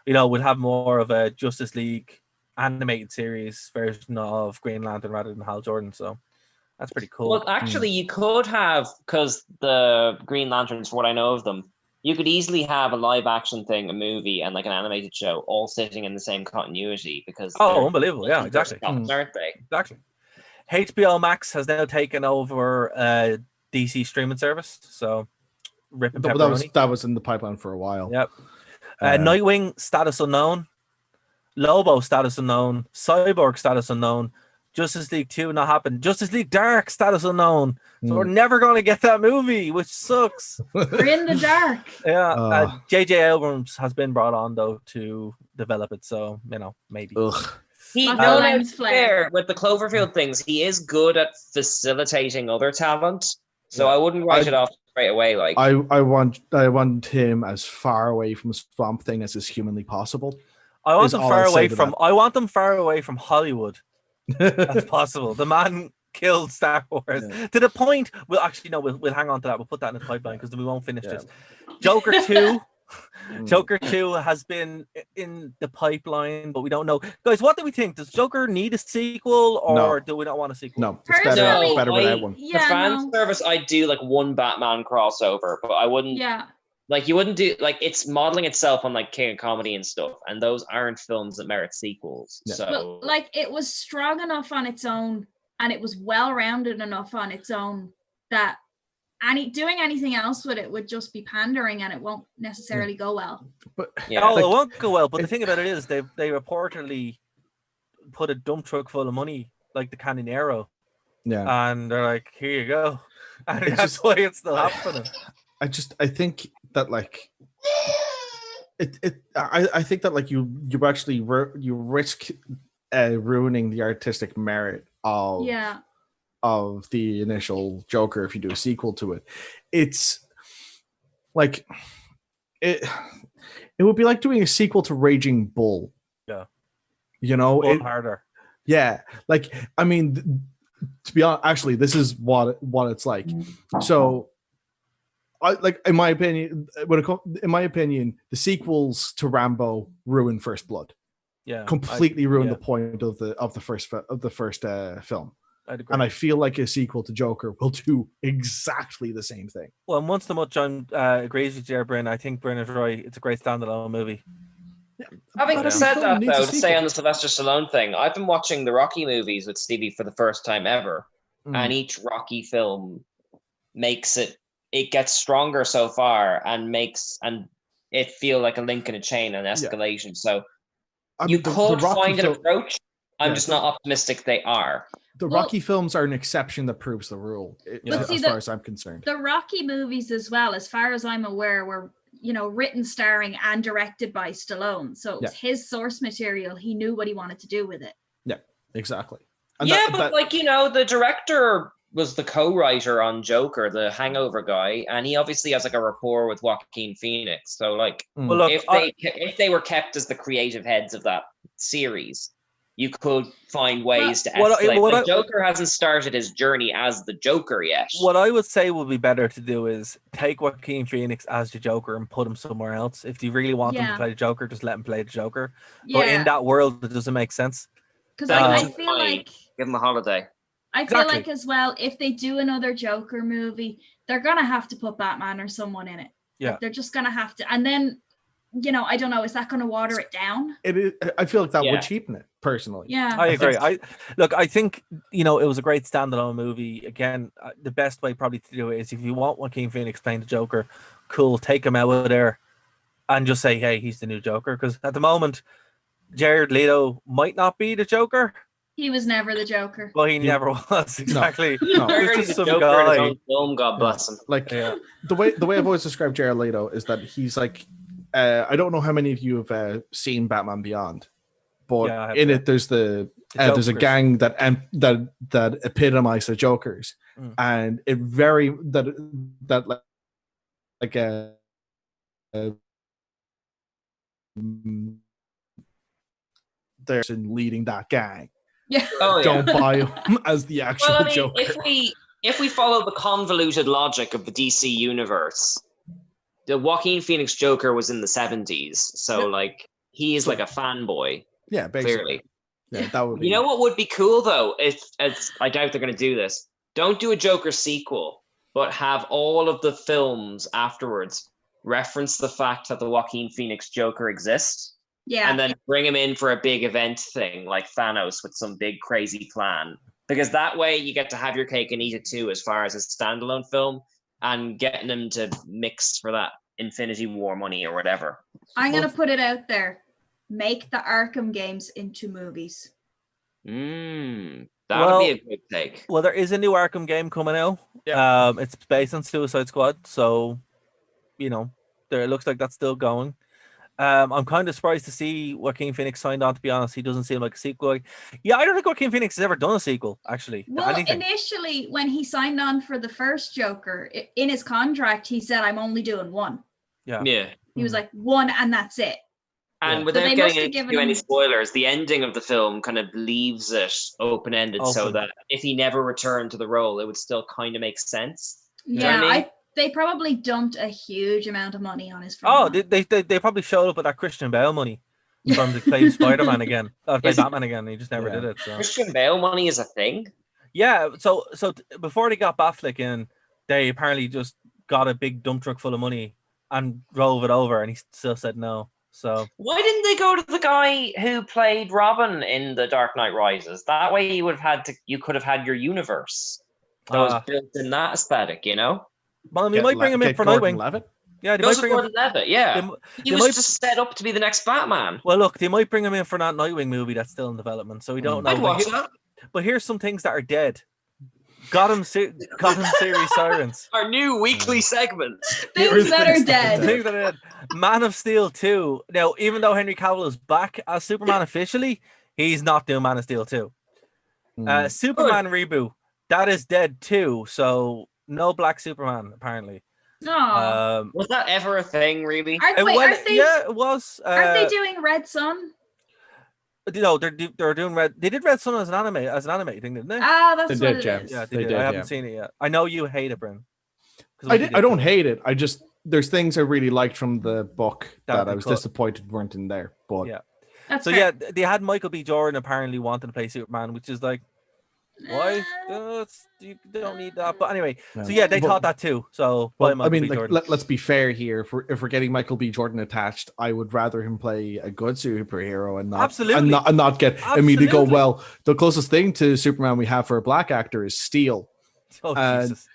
we'll have more of a Justice League animated series version of Green Lantern rather than Hal Jordan, so that's pretty cool. Well, actually, you could have, because the Green Lanterns, for what I know of them, you could easily have a live action thing, a movie, and like an animated show all sitting in the same continuity, because unbelievable. Yeah, exactly. Aren't they? Exactly. HBO Max has now taken over DC streaming service, so ripping pepperoni. That was in the pipeline for a while. Yep. Nightwing, status unknown. Lobo, status unknown. Cyborg, status unknown. Justice League 2 not happened. Justice League Dark, status unknown. So we're never going to get that movie, which sucks. We're in the dark. Yeah. J.J. Abrams has been brought on, though, to develop it, so, maybe. Ugh. He Like known Lens Flare. with the Cloverfield things, he is good at facilitating other talent. So I wouldn't write it off straight away. Like I want him as far away from Swamp Thing as is humanly possible. I want them far away from Hollywood as possible. The man killed Star Wars to the point. We'll actually no, we'll hang on to that. We'll put that in the pipeline because we won't finish this. Joker 2. Joker 2 has been in the pipeline, but we don't know. Guys, what do we think? Does Joker need a sequel, or do we not want a sequel? No, it's better without one. The fan service, I'd do like one Batman crossover, but I wouldn't. Yeah. Like, you wouldn't do, like, it's modeling itself on like King of Comedy and stuff, and those aren't films that merit sequels. Yeah. So, But, like, it was strong enough on its own, and it was well-rounded enough on its own that doing anything else with it would just be pandering, and it won't necessarily go well. But it won't go well. But the thing about it is, they reportedly put a dump truck full of money, like the Canonero, and they're like, "Here you go," and that's why it's still happening. I think that like I think that like you actually you risk ruining the artistic merit of the initial Joker if you do a sequel to it. It's like it would be like doing a sequel to Raging Bull. Yeah, you know, harder. Yeah, like I mean, to be honest, actually, this is what it's like. So. In my opinion, the sequels to Rambo ruin First Blood. Yeah, completely ruin the point of the first film. I'd agree. And I feel like a sequel to Joker will do exactly the same thing. Well, and once the much agrees with you, Bryn, I think Bryn is right. It's a great standalone movie. Yeah. Having said that, though, to say on the Sylvester Stallone thing, I've been watching the Rocky movies with Stevie for the first time ever, and each Rocky film makes it gets stronger so far and makes it feel like a link in a chain, an escalation. So you could find an approach. I'm just not optimistic they are. The Rocky films are an exception that proves the rule, as far as I'm concerned. The Rocky movies as well, as far as I'm aware, were written, starring, and directed by Stallone. So it was his source material. He knew what he wanted to do with it. Yeah, exactly. And the director was the co-writer on Joker, the Hangover guy, and he obviously has like a rapport with Joaquin Phoenix. So like, if they were kept as the creative heads of that series, you could find ways to escalate. Joker hasn't started his journey as the Joker yet. What I would say would be better to do is take Joaquin Phoenix as the Joker and put him somewhere else. If you really want him to play the Joker, just let him play the Joker. Yeah. But in that world, it doesn't make sense. Because I feel like give him a holiday. I feel like as well, if they do another Joker movie, they're gonna have to put Batman or someone in it. Yeah, like, they're just gonna have to, and then I don't know, is that gonna water it down? It is. I feel like that would cheapen it personally. Yeah, I agree. I think it was a great standalone movie. Again, the best way probably to do it is if you want Joaquin Phoenix playing the Joker, cool, take him out of there and just say, hey, he's the new Joker. Because at the moment, Jared Leto might not be the Joker. He was never the Joker. Well, he never was, exactly. No. He's just some guy. In his own film, God bless him. Like the way I've always described Jared Leto is that he's like, I don't know how many of you have seen Batman Beyond, but in it there's there's a gang that epitomize the Jokers, and it very there's in leading that gang. Yeah. Don't buy him as the actual Joker. If we follow the convoluted logic of the DC universe, the Joaquin Phoenix Joker was in the 70s, so like he is like a fanboy. Yeah, basically. Clearly. Yeah, that would be. You know what would be cool though? It's I doubt they're going to do this. Don't do a Joker sequel, but have all of the films afterwards reference the fact that the Joaquin Phoenix Joker exists. Yeah. And then bring him in for a big event thing like Thanos with some big crazy plan. Because that way you get to have your cake and eat it too as far as a standalone film and getting him to mix for that Infinity War money or whatever. I'm going to put it out there. Make the Arkham games into movies. That would be a good take. Well, there is a new Arkham game coming out. Yeah. It's based on Suicide Squad. So, it looks like that's still going. I'm kind of surprised to see Joaquin Phoenix signed on, to be honest. He doesn't seem like a sequel. I don't think Joaquin Phoenix has ever done a sequel, actually. Well, initially, when he signed on for the first Joker, in his contract, he said, I'm only doing one. Yeah. He was like, one, and that's it. And Yeah. without they must getting have given into any him- spoilers, the ending of the film kind of leaves it open-ended so Open. that if he never returned to the role, it would still kind of make sense. You know what Yeah, I mean? they probably dumped a huge amount of money on his film. Oh, they probably showed up with that Christian Bale money from to play Spider-Man again, play Is it- Batman again. He just never Yeah. did it. So Christian Bale money is a thing. yeah, before they got Batfleck in, they apparently just got a big dump truck full of money and drove it over, and he still said no. So Why didn't they go to the guy who played Robin in The Dark Knight Rises? That way you could have had your universe that was built in that aesthetic, you know? well, we might bring him in for Gordon Nightwing. Levitt. Yeah, they might Joseph bring him. Gordon-Levitt, yeah. He was might- just set up to be the next Batman. Well, look, they might bring him in for that Nightwing movie that's still in development, so we don't know. I'd watch that. But here's some things that are dead. Gotham series Sirens. Our new weekly segment. Things that are dead. Things that are dead. Man of Steel 2. Now, even though Henry Cavill is back as Superman officially, he's not doing Man of Steel 2. Superman reboot. That is dead too. So no Black Superman apparently. No. Was that ever a thing, really? Aren't they? Yeah, it was. Aren't they doing Red Sun? No, they're doing Red. They did Red Sun as an anime thing, didn't they? Ah, that's They what did, it Jem. is. Yeah, They did. did, I haven't yeah. seen it yet. I know you hate it, Bryn. I don't hate it. I just there's things I really liked from the book That that I was cut. disappointed weren't in there. But Yeah. That's So fair. yeah, they had Michael B. Jordan apparently wanting to play Superman, which is like, why? You don't need that. But anyway, so yeah, they But- thought that too. So Well, by I Michael mean, B. like, Jordan. let's be fair here. If we're getting Michael B. Jordan attached, I would rather him play a good superhero and not Absolutely. and not get immediately go. Absolutely. Well, the closest thing to Superman we have for a black actor is Steel. Oh and Jesus!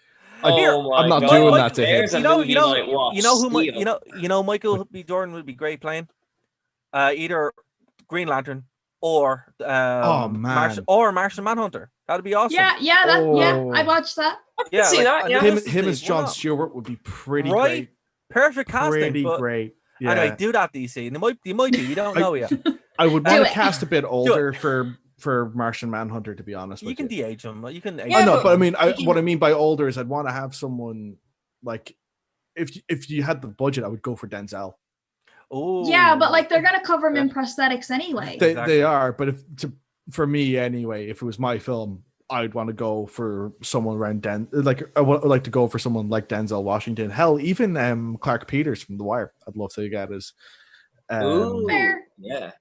I'm not God. doing that to him. There's a movie might watch, You know, Michael B. Jordan would be great playing either Green Lantern or man. Martian Manhunter. That'd be awesome. Yeah, Oh. I watched that. yeah, see that, and yeah. this Him is as John why not? Stewart would be pretty Right? great. Perfect casting. Pretty but great. Yeah. Anyway, do that, DC. And they might be. We don't know yet. I would Do want to it. cast a bit older for Martian Manhunter, to be honest You with can you. de-age him. You can. Yeah, I know, but but I mean, you can- what I mean by older is I'd want to have someone like if you had the budget, I would go for Denzel. Oh. Yeah, but like they're gonna cover him in prosthetics anyway. Exactly. They are, but for me anyway, if it was my film, I'd want to go for someone around I would like to go for someone like Denzel Washington. Hell, even Clark Peters from The Wire, I'd love to get as. Ooh, Fair. yeah.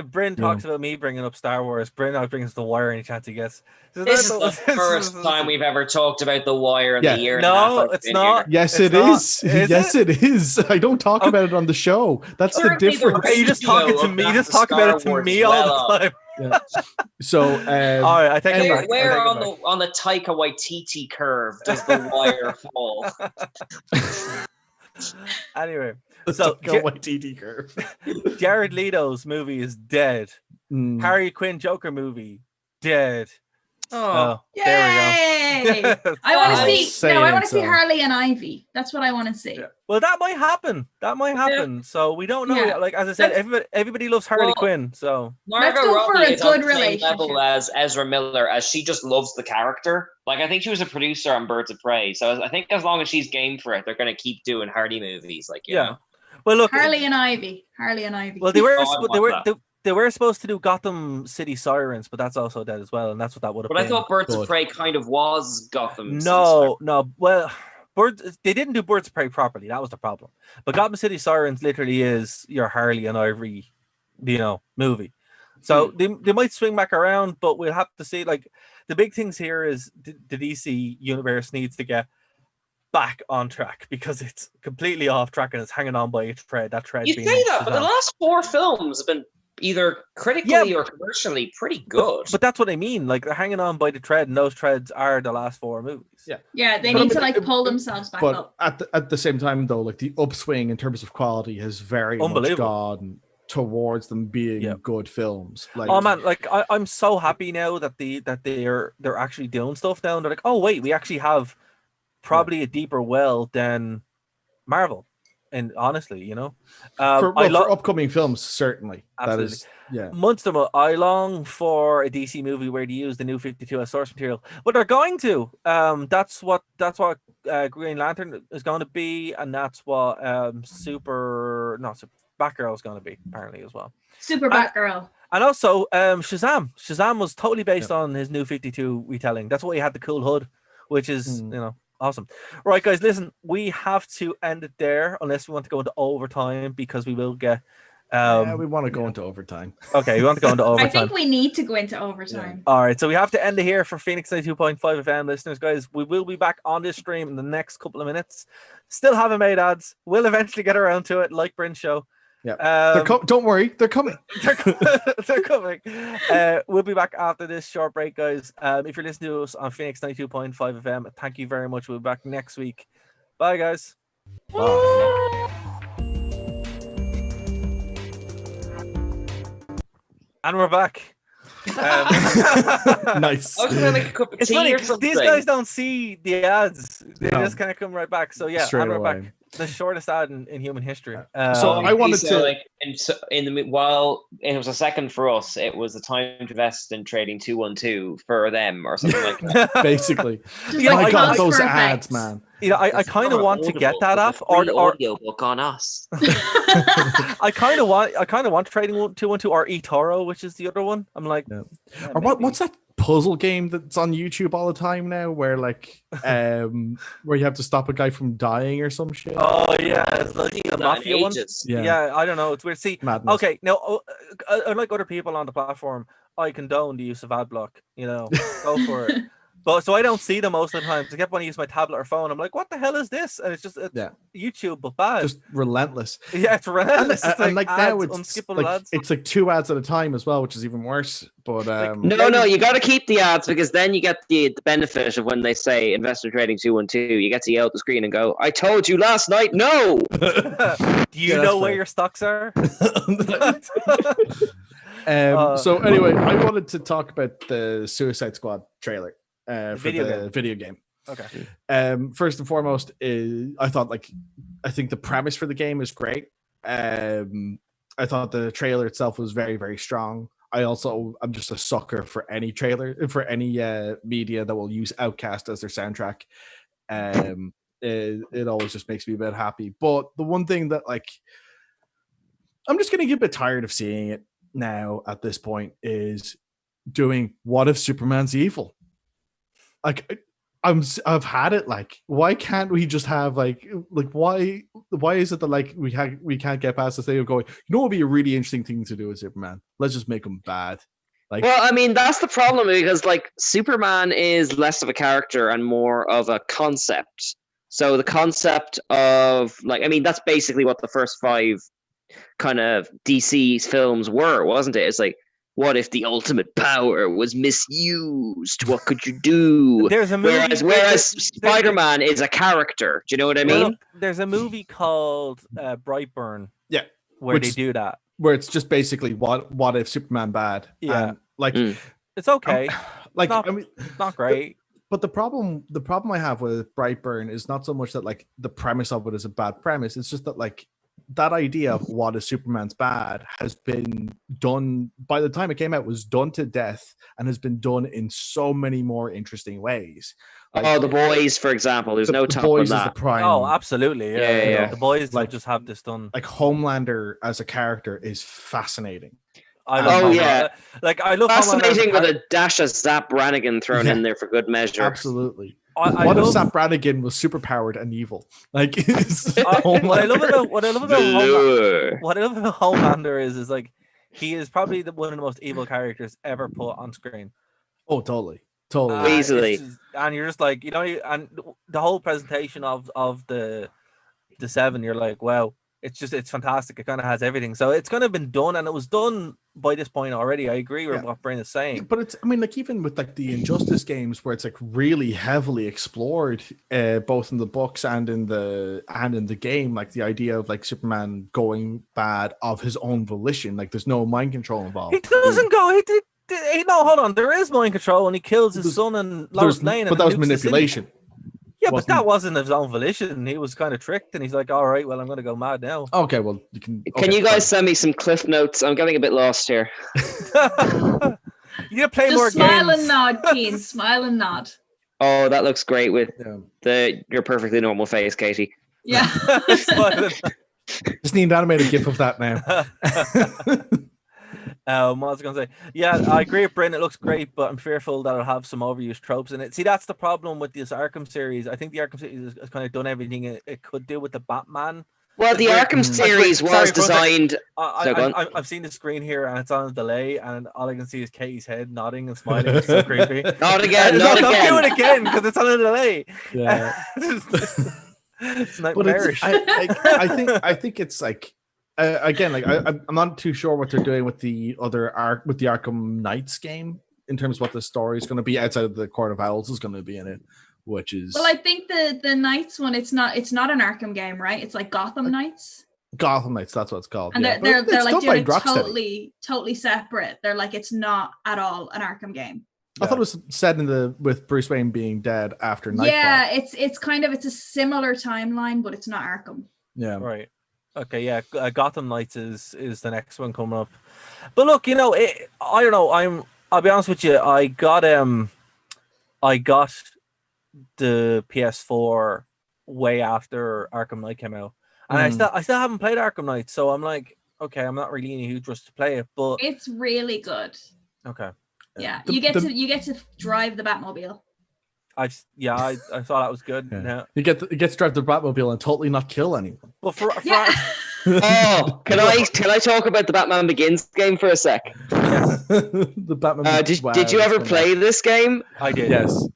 Bryn talks about me bringing up Star Wars. Bryn always brings The Wire any chance he gets. This is the first time we've ever talked about The Wire in Yeah. the year. and a half No, I've it's been not. here. Yes, It's it not. is. Is Yes, it is. I don't talk Oh. about it on the show. That's the Currently, the difference. ratio You just talking to of me. that Just to talk about it Star to Wars me is all well the up. time. So, All right, I take it anyway, back. Where I take on it the Taika Waititi curve does The Wire fall? back. Anyway, so so go my TD curve. Jared Leto's movie is dead. Mm. Harley Quinn Joker movie dead. Oh, There we Yay! go. I want to Oh, see. saying No, I want to so. see Harley and Ivy. That's what I want to see. Yeah. Well, that might happen. So we don't know Yeah. yet. Like as I said, Let's- everybody loves Harley Well, Quinn. So Margot go for Robbie a is on good the same level relationship. as Ezra Miller, as she just loves the character. Like, I think she was a producer on Birds of Prey, so I think as long as she's game for it, they're going to keep doing Hardy movies. Like, you yeah. know. Well, look. Harley and Ivy. Harley and Ivy. Well, they were. Oh, I they were. want that. They were supposed to do Gotham City Sirens, but that's also dead as well, and that's what that would have But been. I thought Birds Good. of Prey kind of was Gotham. No. Well, they didn't do Birds of Prey properly. That was the problem. But Gotham City Sirens literally is your Harley and Ivory, movie. So they might swing back around, but we'll have to see. Like the big things here is the DC universe needs to get back on track because it's completely off track and it's hanging on by a thread. That thread. You being say that, but the Shazam. last 4 films have been either critically or commercially pretty good. But that's what I mean. Like they're hanging on by the thread, and those threads are the last 4 movies. Yeah. Yeah, they But I need to mean, like pull themselves back But up. at the same time, though, like the upswing in terms of quality has very much Unbelievable. gone towards them being Yeah. good films. Like, Oh man, like I'm so happy now that they're actually doing stuff now. And they're like, oh wait, we actually have probably a deeper well than Marvel. And honestly, for I for upcoming films, certainly. Absolutely. That is, yeah. months to month, I long for a DC movie where they use the new 52 as source material, but they're going to. That's what Green Lantern is going to be, and that's what Batgirl's going to be apparently as well. Super Batgirl. And also, Shazam. Shazam was totally based on his New 52 retelling. That's why he had the cool hood, which is, awesome. Right, guys, listen, we have to end it there unless we want to go into overtime because we will get... we want to go into overtime. Okay, we want to go into overtime. I think we need to go into overtime. All right, so we have to end it here for Phoenix 92.5 FM listeners, guys. We will be back on this stream in the next couple of minutes. Still haven't made ads. We'll eventually get around to it, like Bryn's show. Yeah, don't worry, they're coming. They're coming. We'll be back after this short break, guys. If you're listening to us on Phoenix 92.5 FM, thank you very much. We'll be back next week. Bye, guys. Bye. And we're back. Nice. I was gonna make a cup of It's tea funny, or something. these guys don't see the ads. They No. just kind of come right back. So yeah, Straight and we're away. back. The shortest ad in human history. So I wanted to like while it was a second for us, it was the time to invest in trading 212 for them or something like that. basically. Just Yeah, My like God, cause those for ads, effect. man. I kind of want to get that app, or audio book on us. I kind of want trading 212 or eToro, which is the other one. I'm like, Yeah. yeah, Or maybe. what's that puzzle game that's on YouTube all the time now, where like where you have to stop a guy from dying or some shit? Oh yeah, it's like the mafia one. Yeah. Yeah, I don't know. It's weird. See, Madness. okay, now unlike other people on the platform, I condone the use of ad block. Go for it. But so I don't see them most of the time. I kept wanting to use my tablet or phone. I'm like, what the hell is this? And it's just YouTube, but bad. Just relentless. Yeah, it's relentless. And, It's like ads, now it's unskippable like ads. it's like 2 ads at a time as well, which is even worse. But No, you got to keep the ads because then you get the benefit of when they say investor trading 212. You get to yell at the screen and go, "I told you last night, no." Do you Yeah, know that's where fair. your stocks are? So anyway, I wanted to talk about the Suicide Squad trailer for video game. Okay. First and foremost, I think the premise for the game is great. I thought the trailer itself was very, very strong. I'm just a sucker for any trailer, for any media that will use Outcast as their soundtrack. It always just makes me a bit happy. But the one thing that I'm just going to get a bit tired of seeing it now at this point is doing what if Superman's evil? I've had it. Why can't we just have why is it that we can't get past the state of going, what would be a really interesting thing to do with Superman? Let's just make him bad. Well, I mean, that's the problem because Superman is less of a character and more of a concept. So the concept of that's basically what the first 5 kind of DC films were, wasn't it? It's like, what if the ultimate power was misused? What could you do? There's a movie. Whereas Spider-Man is a character. Do you know what I mean? Well, there's a movie called Brightburn. Yeah, where they do that. Where it's just basically what if Superman bad? Yeah, and, it's okay. Not great. But the problem I have with Brightburn is not so much that the premise of it is a bad premise. It's just that that idea of what is Superman's bad has been done, by the time it came out, was done to death and has been done in so many more interesting ways. The Boys, for example, there's no top on Is the that. prime. Oh, absolutely. Yeah. The Boys just have this done. Homelander as a character is fascinating. I love I love fascinating with a dash of Zap Brannigan thrown in there for good measure. Absolutely. What if Zap Brannigan was superpowered and evil? What I love about Homelander is he is probably one of the most evil characters ever put on screen. Oh, totally. Easily. And you're just and the whole presentation of the 7, you're like, wow, it's fantastic. It kind of has everything. So it's kind of been done, and it was done by this point already. I agree with what Bryn is saying. But it's, even with the Injustice games, where it's really heavily explored, both in the books and in the game, the idea of Superman going bad of his own volition. There's no mind control involved. He doesn't go. No, hold on. There is mind control, and he kills his son and Lois Lane. But that was manipulation. Yeah, but that wasn't his own volition. He was kind of tricked, and he's like, all right, well, I'm going to go mad now. Okay, well, you can... Can you guys send me some cliff notes? I'm getting a bit lost here. You need to play Just more smile games. and nod, Keen. Smile and nod. Oh, that looks great with your perfectly normal face, Katie. Yeah. The Just need an animated gif of that now. What was I going to say? Yeah, I agree with Bryn. It looks great, but I'm fearful that it'll have some overused tropes in it. See, that's the problem with this Arkham series. I think the Arkham series has kind of done everything it could do with the Batman. Well, It's the weird. Arkham It's weird. series Sorry, was for 1 second. designed. So go on. I've seen the screen here and it's on a delay, and all I can see is Katie's head nodding and smiling. It's so creepy. Not again, not Don't again. do it again because it's on a delay. Yeah. It's But nightmarish. I think it's like again, like I'm not too sure what they're doing with the Arkham Knights game in terms of what the story is going to be outside of the Court of Owls is going to be in it, which is Well, I think the Knights one, it's not an Arkham game, right? It's like Gotham Knights. Gotham Knights. That's what it's called. And yeah. they're But it's like done by doing it Rocksteady. totally separate. They're like, it's not at all an Arkham game. I thought it was set with Bruce Wayne being dead after Nightfall. Yeah, it's a similar timeline, but it's not Arkham. Yeah. Right. Okay. Yeah. Gotham Knights is the next one coming up. But look, I don't know. I'll be honest with you. I got the PS4 way after Arkham Knight came out, and I still haven't played Arkham Knight. So I'm like, okay, I'm not really in a huge rush to play it, but It's really good. okay. Yeah, you get to drive the Batmobile. I thought that was good. Yeah. Yeah. You get to drive the Batmobile and totally not kill anyone. But for Yeah. Oh, can I talk about the Batman Begins game for a sec? The Batman. Did you ever play this game? I did. Yes.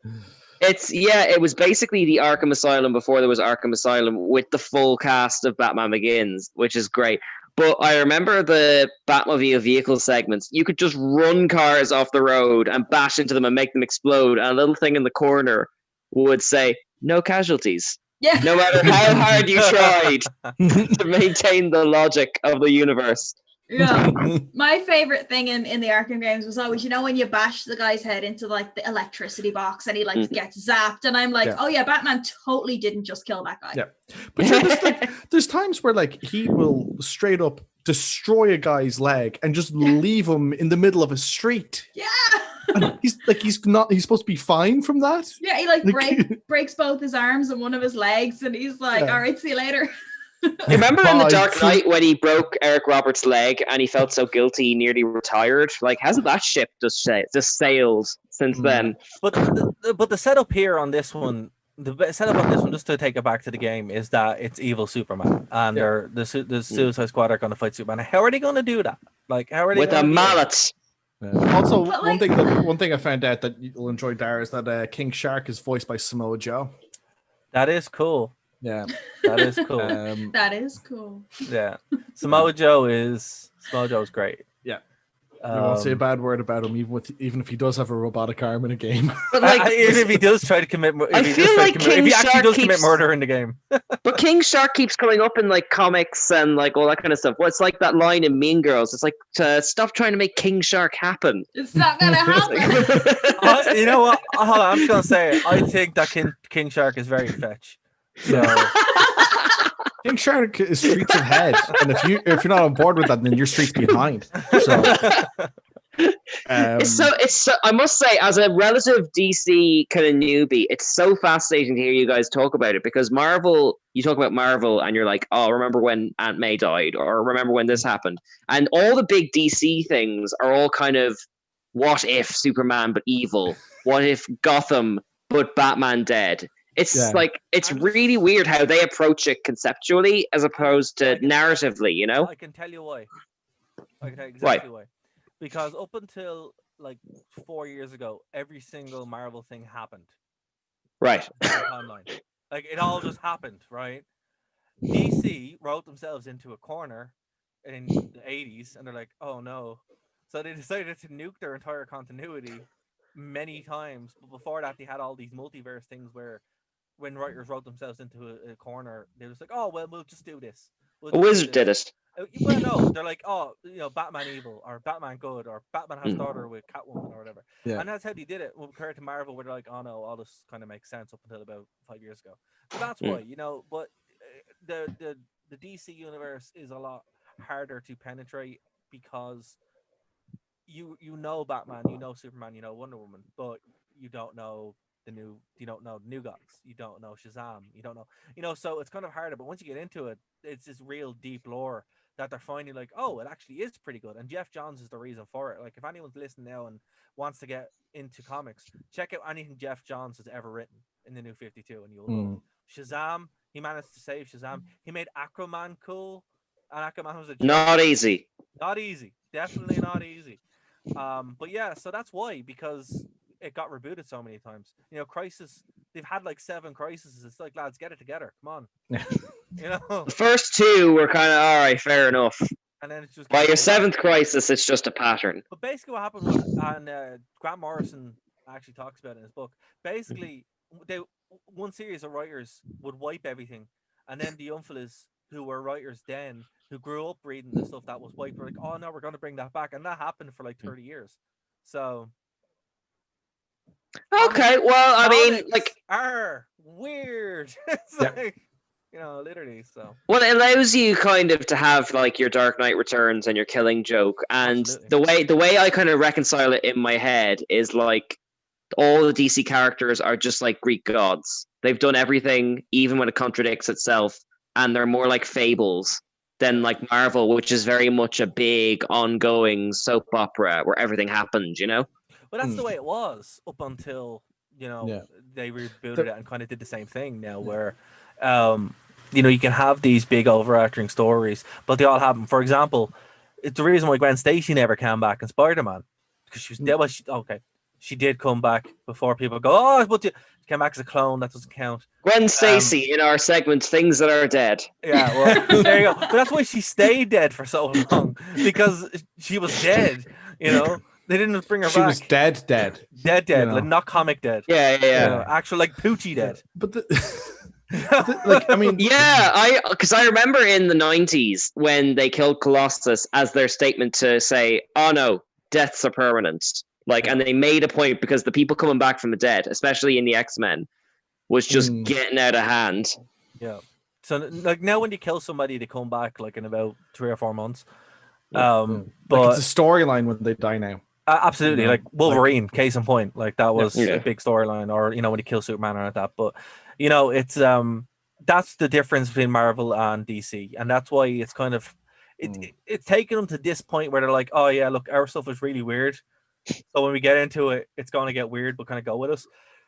It was basically the Arkham Asylum before there was Arkham Asylum with the full cast of Batman Begins, which is great. But I remember the Batmobile vehicle segments. You could just run cars off the road and bash into them and make them explode. And a little thing in the corner would say, "No casualties." Yeah. No matter how hard you tried to maintain the logic of the universe. Yeah. My favorite thing in the Arkham games was always, when you bash the guy's head into like the electricity box and he like gets zapped, and I'm like, oh yeah, Batman totally didn't just kill that guy. Yeah. But there's times where like he will straight up destroy a guy's leg and just leave him in the middle of a street. Yeah. And he's supposed to be fine from that. Yeah, he like breaks both his arms and one of his legs, and he's like, all right, see you later. You remember in The Dark Knight when he broke Eric Roberts' leg and he felt so guilty he nearly retired? Like, hasn't that ship just sailed since then? But the setup here on this one, just to take it back to the game, is that it's evil Superman, and the Suicide Squad are going to fight Superman. How are they going to do that? Like, how are they with a mallet? Yeah. Also, one thing I found out that you'll enjoy, Dara, is that King Shark is voiced by Samoa Joe. That is cool. Yeah, that is cool. That is cool. Yeah, Samoa Joe is great. Yeah, you won't say a bad word about him, even if he does have a robotic arm in a game. But like, even if he does try to commit, if he actually does commit murder in the game. But King Shark keeps coming up in like comics and like all that kind of stuff. Well, it's like that line in Mean Girls. It's like, stop trying to make King Shark happen. It's not gonna happen. You know what? Hold on, I'm just gonna say it. I think that King Shark is very fetch. So King Shark is streets ahead, and if you're not on board with that, then you're streets behind. So, it's so. I must say, as a relative DC kind of newbie, it's so fascinating to hear you guys talk about it, because Marvel. You talk about Marvel, and you're like, "Oh, remember when Aunt May died?" or "Remember when this happened?" And all the big DC things are all kind of, "What if Superman but evil? What if Gotham but Batman dead?" It's like, it's really weird how they approach it conceptually as opposed to narratively, I can tell you why. I can tell you exactly why. Because up until like 4 years ago, every single Marvel thing happened. Right. Timeline. Like, it all just happened, right? DC wrote themselves into a corner in the 80s, and they're like, oh no. So they decided to nuke their entire continuity many times. But before that, they had all these multiverse things where when writers wrote themselves into a corner, they were just like, oh, well, we'll just do this. A wizard did it. Well, no, they're like, oh, Batman evil, or Batman good, or Batman has daughter with Catwoman, or whatever. Yeah. And that's how they did it. Compared to Marvel, where they're like, oh no, all this kind of makes sense up until about 5 years ago. So that's why, but the DC universe is a lot harder to penetrate, because you know Batman, you know Superman, you know Wonder Woman, but you don't know You don't know the new gods. You don't know Shazam. You don't know. So it's kind of harder. But once you get into it, it's this real deep lore that they're finding like, oh, it actually is pretty good. And Jeff Johns is the reason for it. Like, if anyone's listening now and wants to get into comics, check out anything Jeff Johns has ever written in the New 52, and you'll know. Shazam, he managed to save Shazam. He made Aquaman cool, and Aquaman was a joke. Not easy. Not easy. Definitely not easy. But yeah, so that's why, because it got rebooted so many times. Crisis, they've had like 7 crises. It's like, lads, get it together. Come on. The first 2 were kind of all right, fair enough. And then it's just by your 7th crisis, it's just a pattern. But basically what happened was, and Grant Morrison actually talks about it in his book, basically one series of writers would wipe everything, and then the young fellas who were writers then, who grew up reading the stuff that was wiped, were like, oh no, we're going to bring that back. And that happened for like 30 years. So okay, well, I mean, like, are weird. It's like, literally. So, well, it allows you kind of to have like your Dark Knight Returns and your Killing Joke, and absolutely. the way I kind of reconcile it in my head is like all the DC characters are just like Greek gods. They've done everything, even when it contradicts itself, and they're more like fables than like Marvel, which is very much a big ongoing soap opera where everything happens. But that's the way it was up until they rebooted it and kind of did the same thing now, where you can have these big overarching stories, but they all happen. For example, it's the reason why Gwen Stacy never came back in Spider-Man, because she was dead. Well, she did come back before people go, oh, but she came back as a clone. That doesn't count. Gwen Stacy in our segment, Things That Are Dead. Yeah, well, there you go. But that's why she stayed dead for so long, because she was dead. They didn't bring her back. She was dead. Dead, like not comic dead. Yeah. Actual like Poochie dead. But like, I mean, yeah, because I remember in the 90s when they killed Colossus as their statement to say, oh no, deaths are permanent. Like, and they made a point, because the people coming back from the dead, especially in the X-Men, was just getting out of hand. Yeah. So like now when you kill somebody, they come back like in about 3 or 4 months. But like it's a storyline when they die now. Absolutely, like Wolverine, case in point, like that was a big storyline, or when he kills Superman or like that. But it's that's the difference between Marvel and DC, and that's why it's kind of it's taken them to this point where they're like, oh yeah, look, our stuff is really weird, so when we get into it, it's going to get weird, but kind of go with us.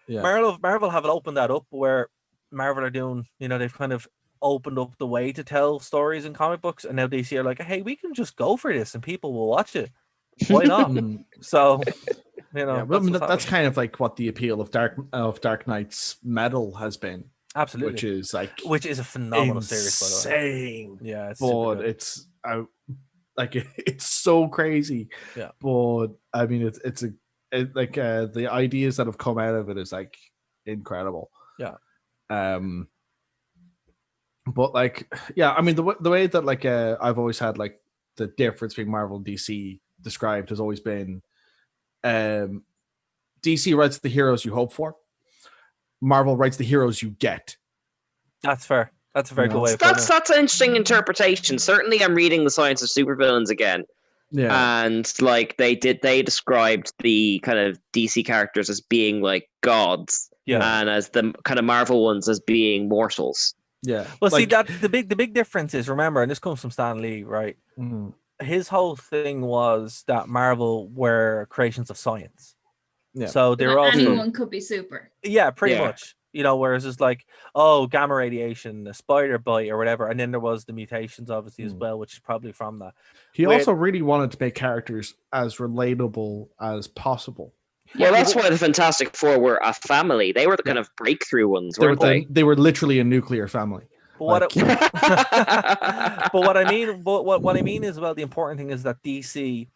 Yeah. Marvel have opened that up, where Marvel are doing, they've kind of opened up the way to tell stories in comic books, and now DC are like, hey, we can just go for this and people will watch it. Why not? So that's kind of like what the appeal of Dark Knight's Metal has been. Absolutely. Which is a phenomenal series, by the way. Yeah, it's it's so crazy. Yeah. But I mean, it's the ideas that have come out of it is like incredible. Yeah. But like, yeah, I mean, the way that like I've always had like the difference between Marvel and DC described has always been DC writes the heroes you hope for, Marvel writes the heroes you get. That's fair. That's a very good way of putting it. That's an interesting interpretation. Certainly I'm reading The Science of Supervillains again. Yeah. And like they described the kind of DC characters as being like gods, and as the kind of Marvel ones as being mortals. Yeah. Well, see, that the big difference is, remember, and this comes from Stan Lee, right? Mm-hmm. His whole thing was that Marvel were creations of science. Yeah. So they were also anyone could be super. Yeah, pretty much. Whereas it's like, oh, gamma radiation, a spider bite or whatever, and then there was the mutations, obviously, as well, which is probably from that. He also really wanted to make characters as relatable as possible. Yeah, that's why the Fantastic Four were a family. They were the kind of breakthrough ones, weren't they? They were literally a nuclear family. But what I mean is, well, the important thing is that DC,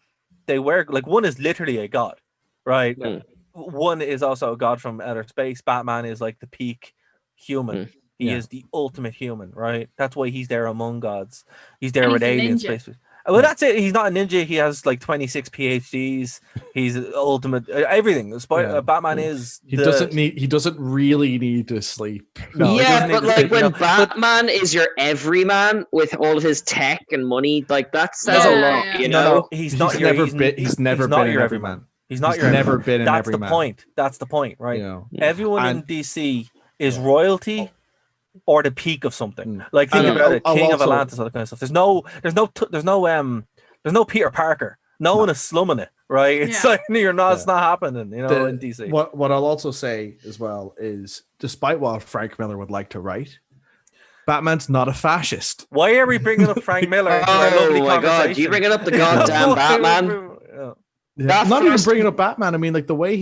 they were like, one is literally a god, right? Mm. One is also a god from outer space. Batman is like the peak human. He is the ultimate human, right? That's why he's there among gods. He's there with aliens, basically. Well, that's it. He's not a ninja. He has like 26 PhDs. He's ultimate everything. Batman is. He doesn't really need to sleep. No, but like when Batman is your everyman with all of his tech and money, like that says a lot. No, he's not. He's never been your everyman. He's not He's your never been in That's every the man. point. That's the point, right? You know, Everyone in And- DC is Yeah. royalty or the peak of something. Mm. Like think And about it, I'll King of also- Atlantis, all that kind of stuff. There's no Peter Parker. No one is slumming it, right? It's Yeah. like it's not happening, in DC. What I'll also say as well is, despite what Frank Miller would like to write, Batman's not a fascist. Why are we bringing up Frank Miller into our lovely Oh my conversation? god, you bringing up the goddamn Batman? That Not even first- bringing up Batman. I mean, like the way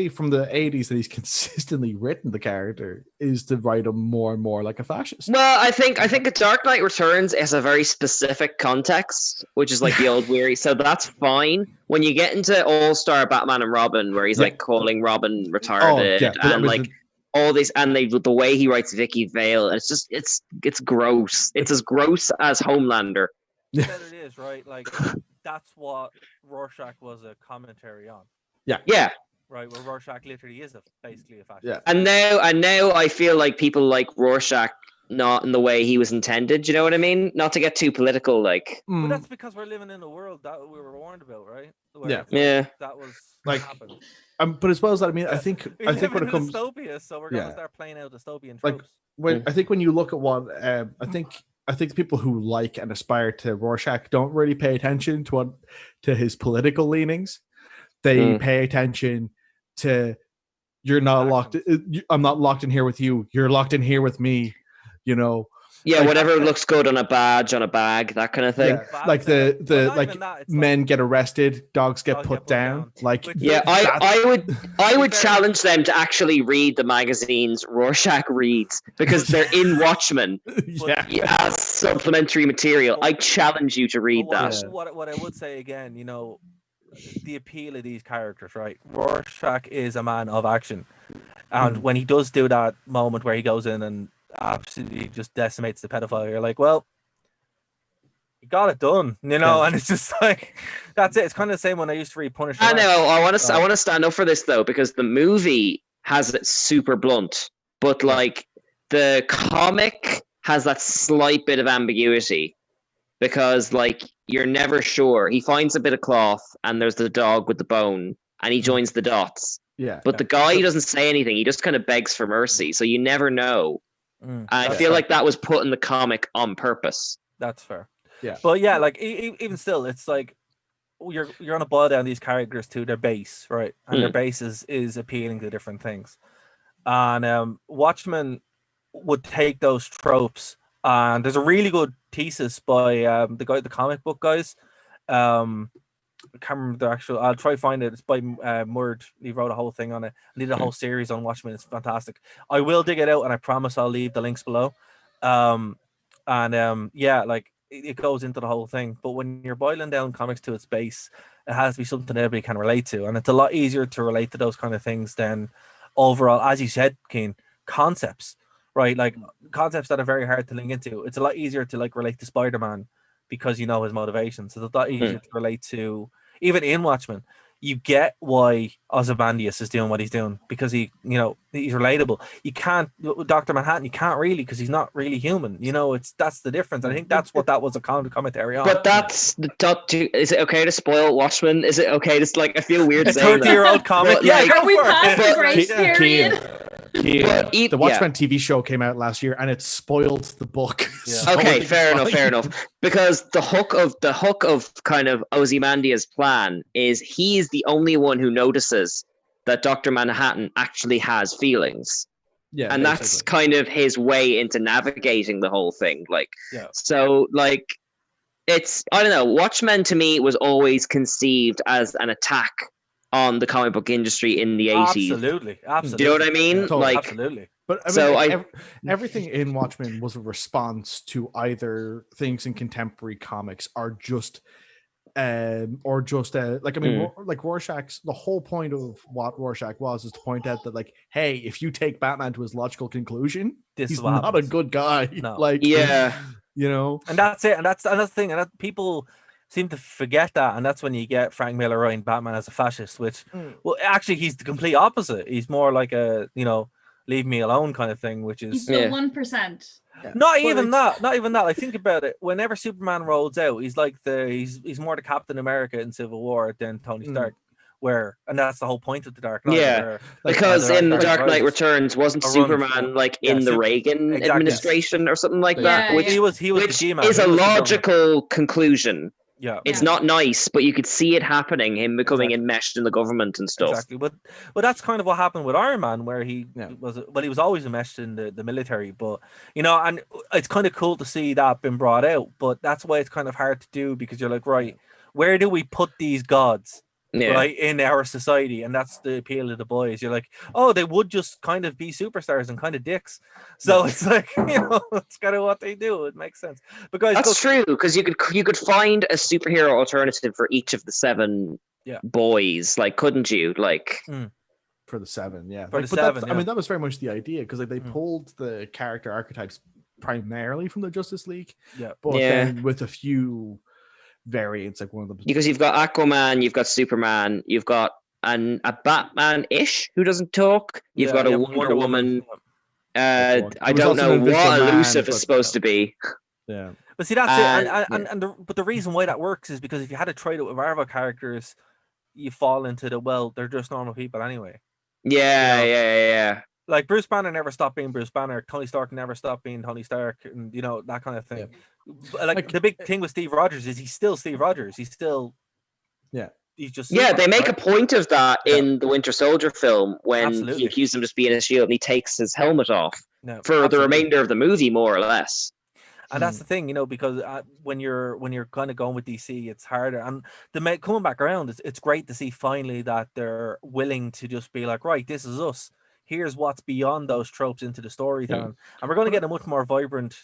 from the 80s that he's consistently written the character is to write him more and more like a fascist. Well, I think a Dark Knight Returns has a very specific context, which is like the old weary. So that's fine. When you get into All Star Batman and Robin, where he's Yeah. like calling Robin retarded but I and mean, like all this, and the way he writes Vicky Vale, it's just it's gross. It's as gross as Homelander. That it is, right? Like that's what Rorschach was a commentary on, Yeah. right? Where Rorschach literally is basically a fascist. Yeah. And now I feel like people like Rorschach not in the way he was intended. Do you know what I mean? Not to get too political, like. But that's because we're living in a world that we were warned about, right? Where Yeah. it's like, Yeah. that was Like, what happened. But as well as that, I mean, I think We when live in it comes, dystopia, so we're gonna Yeah. start playing out dystopian Like, tropes. I think when you look at what I think the people who like and aspire to Rorschach don't really pay attention to his political leanings. They pay attention to you're not locked. I'm not locked in here with you. You're locked in here with me. You know. Yeah, Like- whatever looks good on a badge, on a bag, that kind of thing. Yeah, like the Well, not like even that, it's men get arrested, dogs get Dogs put down. Like Which- Yeah, That's- I would fair. challenge them to actually read the magazines Rorschach reads because they're in Watchmen yeah. as supplementary material. I challenge you to read But that. what I would say again, the appeal of these characters, right? Rorschach is a man of action, and when he does do that moment where he goes in and absolutely just decimates the pedophile, you're like, well, he got it done, and it's just like that's it. It's kind of the same when I used to read Punisher. I know. I want Oh. to stand up for this though because the movie has it super blunt, but like the comic has that slight bit of ambiguity because like you're never sure. He finds a bit of cloth and there's the dog with the bone and he joins the dots. Yeah. But the guy doesn't say anything. He just kind of begs for mercy. So you never know. I That's feel fair. like that was put in the comic on purpose. That's fair. Yeah. But yeah, like even still, it's like you're gonna boil down these characters to their base, right? And their base is appealing to different things. And Watchmen would take those tropes, and there's a really good thesis by the comic book guys. I can't remember the actual. I'll try to find it. It's by Murd. He wrote a whole thing on it. And did a whole series on Watchmen. It's fantastic. I will dig it out, and I promise I'll leave the links below. Yeah, like it goes into the whole thing. But when you're boiling down comics to its base, it has to be something everybody can relate to, and it's a lot easier to relate to those kind of things than overall, as you said, Keen, concepts, right? Like concepts that are very hard to link into. It's a lot easier to like relate to Spider-Man because you know his motivations. It's a lot easier to relate to even in Watchmen. You get why Ozymandias is doing what he's doing because he's relatable. You can't Dr. Manhattan. You can't really because he's not really human. That's the difference. I think that's what that was a commentary on. But that's the is it okay to spoil Watchmen? Is it okay to I feel weird saying that. 30-year-old comic. But, Yeah, like- go Are we for it. past the grace Keen. period? But The Watchmen TV show came out last year and it spoiled the book. Yeah. So I Okay, think fair it's enough, fine. fair enough. Because the hook of kind of Ozymandias' plan is he is the only one who notices that Dr. Manhattan actually has feelings. Yeah, And that's basically. kind of his way into navigating the whole thing. Yeah. So it's I don't know, Watchmen to me was always conceived as an attack on the comic book industry in the 80s. Absolutely. Do you know what I mean? Totally. Like Absolutely. But I mean, So everything in Watchmen was a response to either things in contemporary comics or just like Rorschach's. The whole point of what Rorschach was is to point out that, like, hey, if you take Batman to his logical conclusion, This he's is what not happens. a good guy. No. Like, yeah. And that's it. And that's the thing. And that people seem to forget that. And that's when you get Frank Miller writing Batman as a fascist, which, well, actually, he's the complete opposite. He's more like a, leave me alone kind of thing, which He's is the Yeah. 1%. not even that. Not even that. Like, think about it. Whenever Superman rolls out, he's like he's more the Captain America in Civil War than Tony Stark. where, and that's the whole point of the Dark Knight. Yeah, where, because in The Dark Knight Rises. Returns, wasn't A run, Superman like yeah, in the Reagan exactly. administration or something like that? Yeah, Which he was the which G-man. is He a was the government. logical conclusion. Yeah, It's Yeah. not nice, but you could see it happening, him becoming Exactly. enmeshed in the government and stuff. exactly. But that's kind of what happened with Iron Man, where he Yeah. he was always enmeshed in the military. But and it's kind of cool to see that been brought out. But that's why it's kind of hard to do, because you're like, right, where do we put these gods? Yeah. Right, in our society, and that's the appeal of the boys. You're like, oh, they would just kind of be superstars and kind of dicks. So it's like, it's kind of what they do. It makes sense. But guys, That's true, because you could find a superhero alternative for each of the 7 boys, like, couldn't you? Like, for the 7, yeah. For the but 7, I mean, that was very much the idea, because like they Mm. pulled the character archetypes primarily from the Justice League, Yeah. but Yeah. then with a few variants, like one of the because you've got Aquaman, you've got Superman, you've got a Batman-ish who doesn't talk. You've got a Wonder Woman. I was don't also know an Invisible what Man, Elusive but- is supposed to be. yeah. But see, that's it. And- But the reason why that works is because if you had to trade it with Marvel characters, you fall into they're just normal people anyway. Yeah, You know? yeah. Like Bruce Banner never stopped being Bruce Banner. Tony Stark never stopped being Tony Stark, and that kind of thing. Like the big thing with Steve Rogers is he's still Steve Rogers. He's still he's just Yeah, Superman, they make right? a point of that in the Winter Soldier film when Absolutely. he accused him of just being a shield and he takes his helmet off No, for the absolutely. remainder of the movie, more or less. And that's the thing, because when you're kind of going with DC, it's harder. And coming back around, it's great to see finally that they're willing to just be like, right, this is us. Here's what's beyond those tropes into the storytelling, and we're going to get a much more vibrant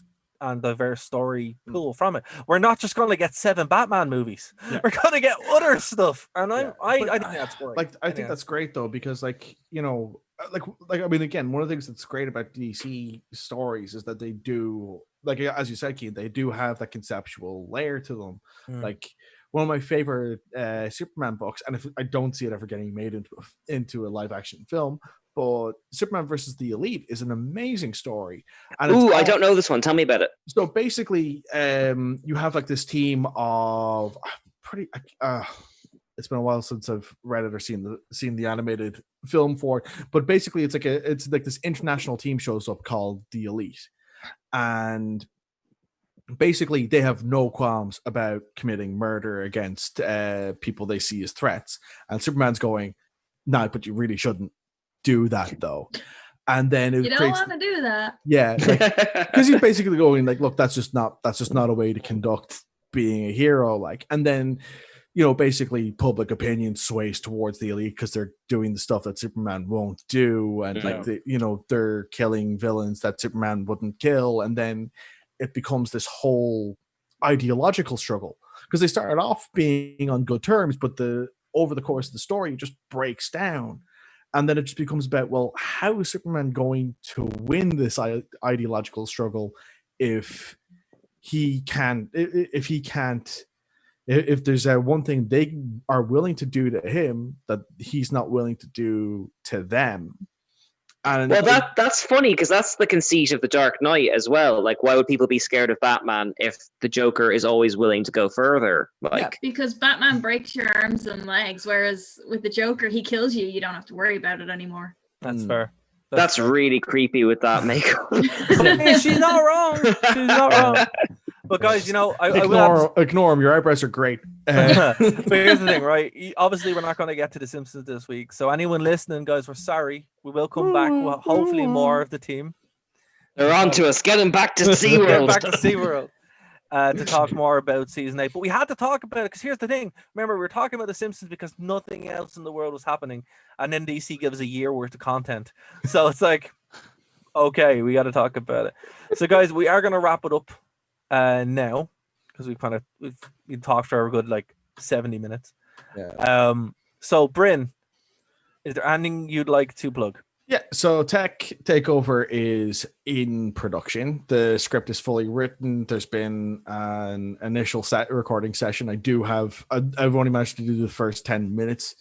and diverse story pool from it. We're not just going to get 7 Batman movies. Yeah. We're going to get other stuff, and Yeah. I think that's great. I think that's great though, because I mean, again, one of the things that's great about DC stories is that they do, like as you said, Keane, they do have that conceptual layer to them. Like one of my favorite Superman books, and if I don't see it ever getting made into a live action film, but Superman versus the Elite is an amazing story. And I don't know this one. Tell me about it. So basically, you have like this team of it's been a while since I've read it or seen the animated film for it, but basically it's like this international team shows up called the Elite, and basically they have no qualms about committing murder against people they see as threats, and Superman's going, "No, but you really shouldn't do that though." And then You don't want to do that. Yeah, because he's basically going like, "Look, that's just not a way to conduct being a hero." Like, and then basically public opinion sways towards the Elite because they're doing the stuff that Superman won't do, and like they're killing villains that Superman wouldn't kill, and then it becomes this whole ideological struggle because they started off being on good terms, but over the course of the story, it just breaks down. And then it just becomes about, well, how is Superman going to win this ideological struggle if there's one thing they are willing to do to him that he's not willing to do to them. And well, that's funny because that's the conceit of the Dark Knight as well. Like, why would people be scared of Batman if the Joker is always willing to go further? Like, because Batman breaks your arms and legs, whereas with the Joker, he kills you. You don't have to worry about it anymore. That's fair. That's really creepy with that makeup. She's not wrong. She's not wrong. But guys, ignore him. Your eyebrows are great. But here's the thing, right? Obviously, we're not going to get to The Simpsons this week. So anyone listening, guys, we're sorry. We will come back with hopefully more of the team. They're on to us. Get them back to SeaWorld. Get back to SeaWorld to talk more about season 8. But we had to talk about it because here's the thing. Remember, we were talking about The Simpsons because nothing else in the world was happening. And then DC gives a year worth of content. So it's like, okay, we got to talk about it. So guys, we are going to wrap it up now because we've talked for a good 70 minutes. So Bryn, is there anything you'd like to plug? Yeah, so Tech Takeover is in production. The script is fully written. There's been an initial recording session. I've only managed to do the first 10 minutes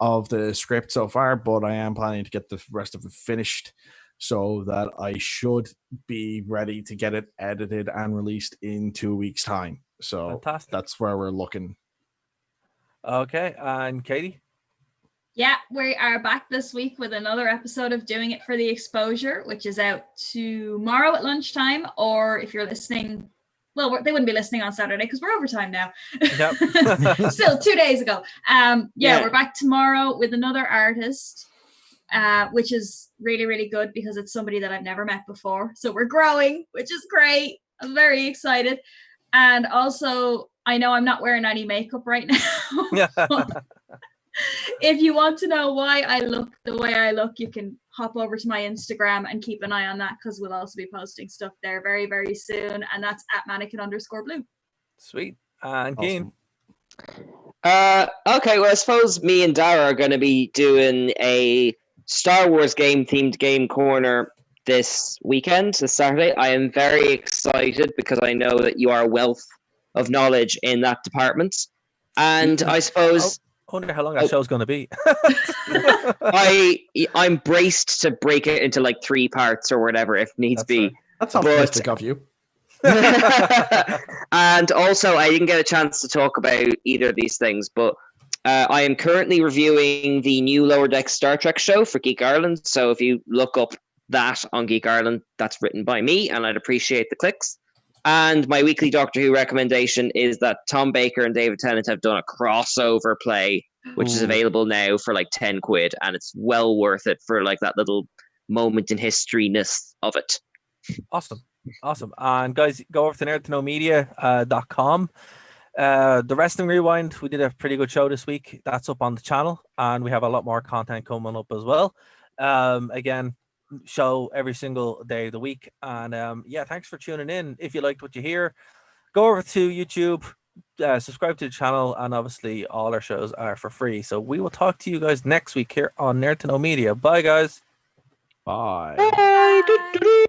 of the script so far, but I am planning to get the rest of it finished so that I should be ready to get it edited and released in 2 weeks' time. So Fantastic. That's where we're looking. Okay, and Katie? Yeah, we are back this week with another episode of Doing It for the Exposure, which is out tomorrow at lunchtime, or if you're listening, well, they wouldn't be listening on Saturday because we're overtime now. Yep. Still 2 days ago. Yeah. We're back tomorrow with another artist, which is really, really good because it's somebody that I've never met before. So we're growing, which is great. I'm very excited. And also, I know I'm not wearing any makeup right now. If you want to know why I look the way I look, you can hop over to my Instagram and keep an eye on that because we'll also be posting stuff there very, very soon. And that's at mannequin_blue. Sweet. And Keen. Okay, well, I suppose me and Dara are going to be doing a Star Wars themed game corner this weekend, this Saturday. I am very excited because I know that you are a wealth of knowledge in that department. And I suppose... I wonder how long that show's going to be. I'm braced to break it into like 3 parts or whatever if needs be. That's optimistic of you. And also, I didn't get a chance to talk about either of these things, but I am currently reviewing the new Lower Deck Star Trek show for Geek Ireland. So if you look up that on Geek Ireland, that's written by me, and I'd appreciate the clicks. And my weekly Doctor Who recommendation is that Tom Baker and David Tennant have done a crossover play, which is available now for like 10 quid, and it's well worth it for like that little moment in history-ness of it. Awesome. And guys, go over to nerdtoknowmedia.com. The Wrestling Rewind, we did a pretty good show this week. That's up on the channel, and we have a lot more content coming up as well. Again, show every single day of the week. And thanks for tuning in. If you liked what you hear, go over to YouTube, subscribe to the channel, and obviously all our shows are for free. So we will talk to you guys next week here on Nerd to Know Media. Bye, guys. Bye. Bye.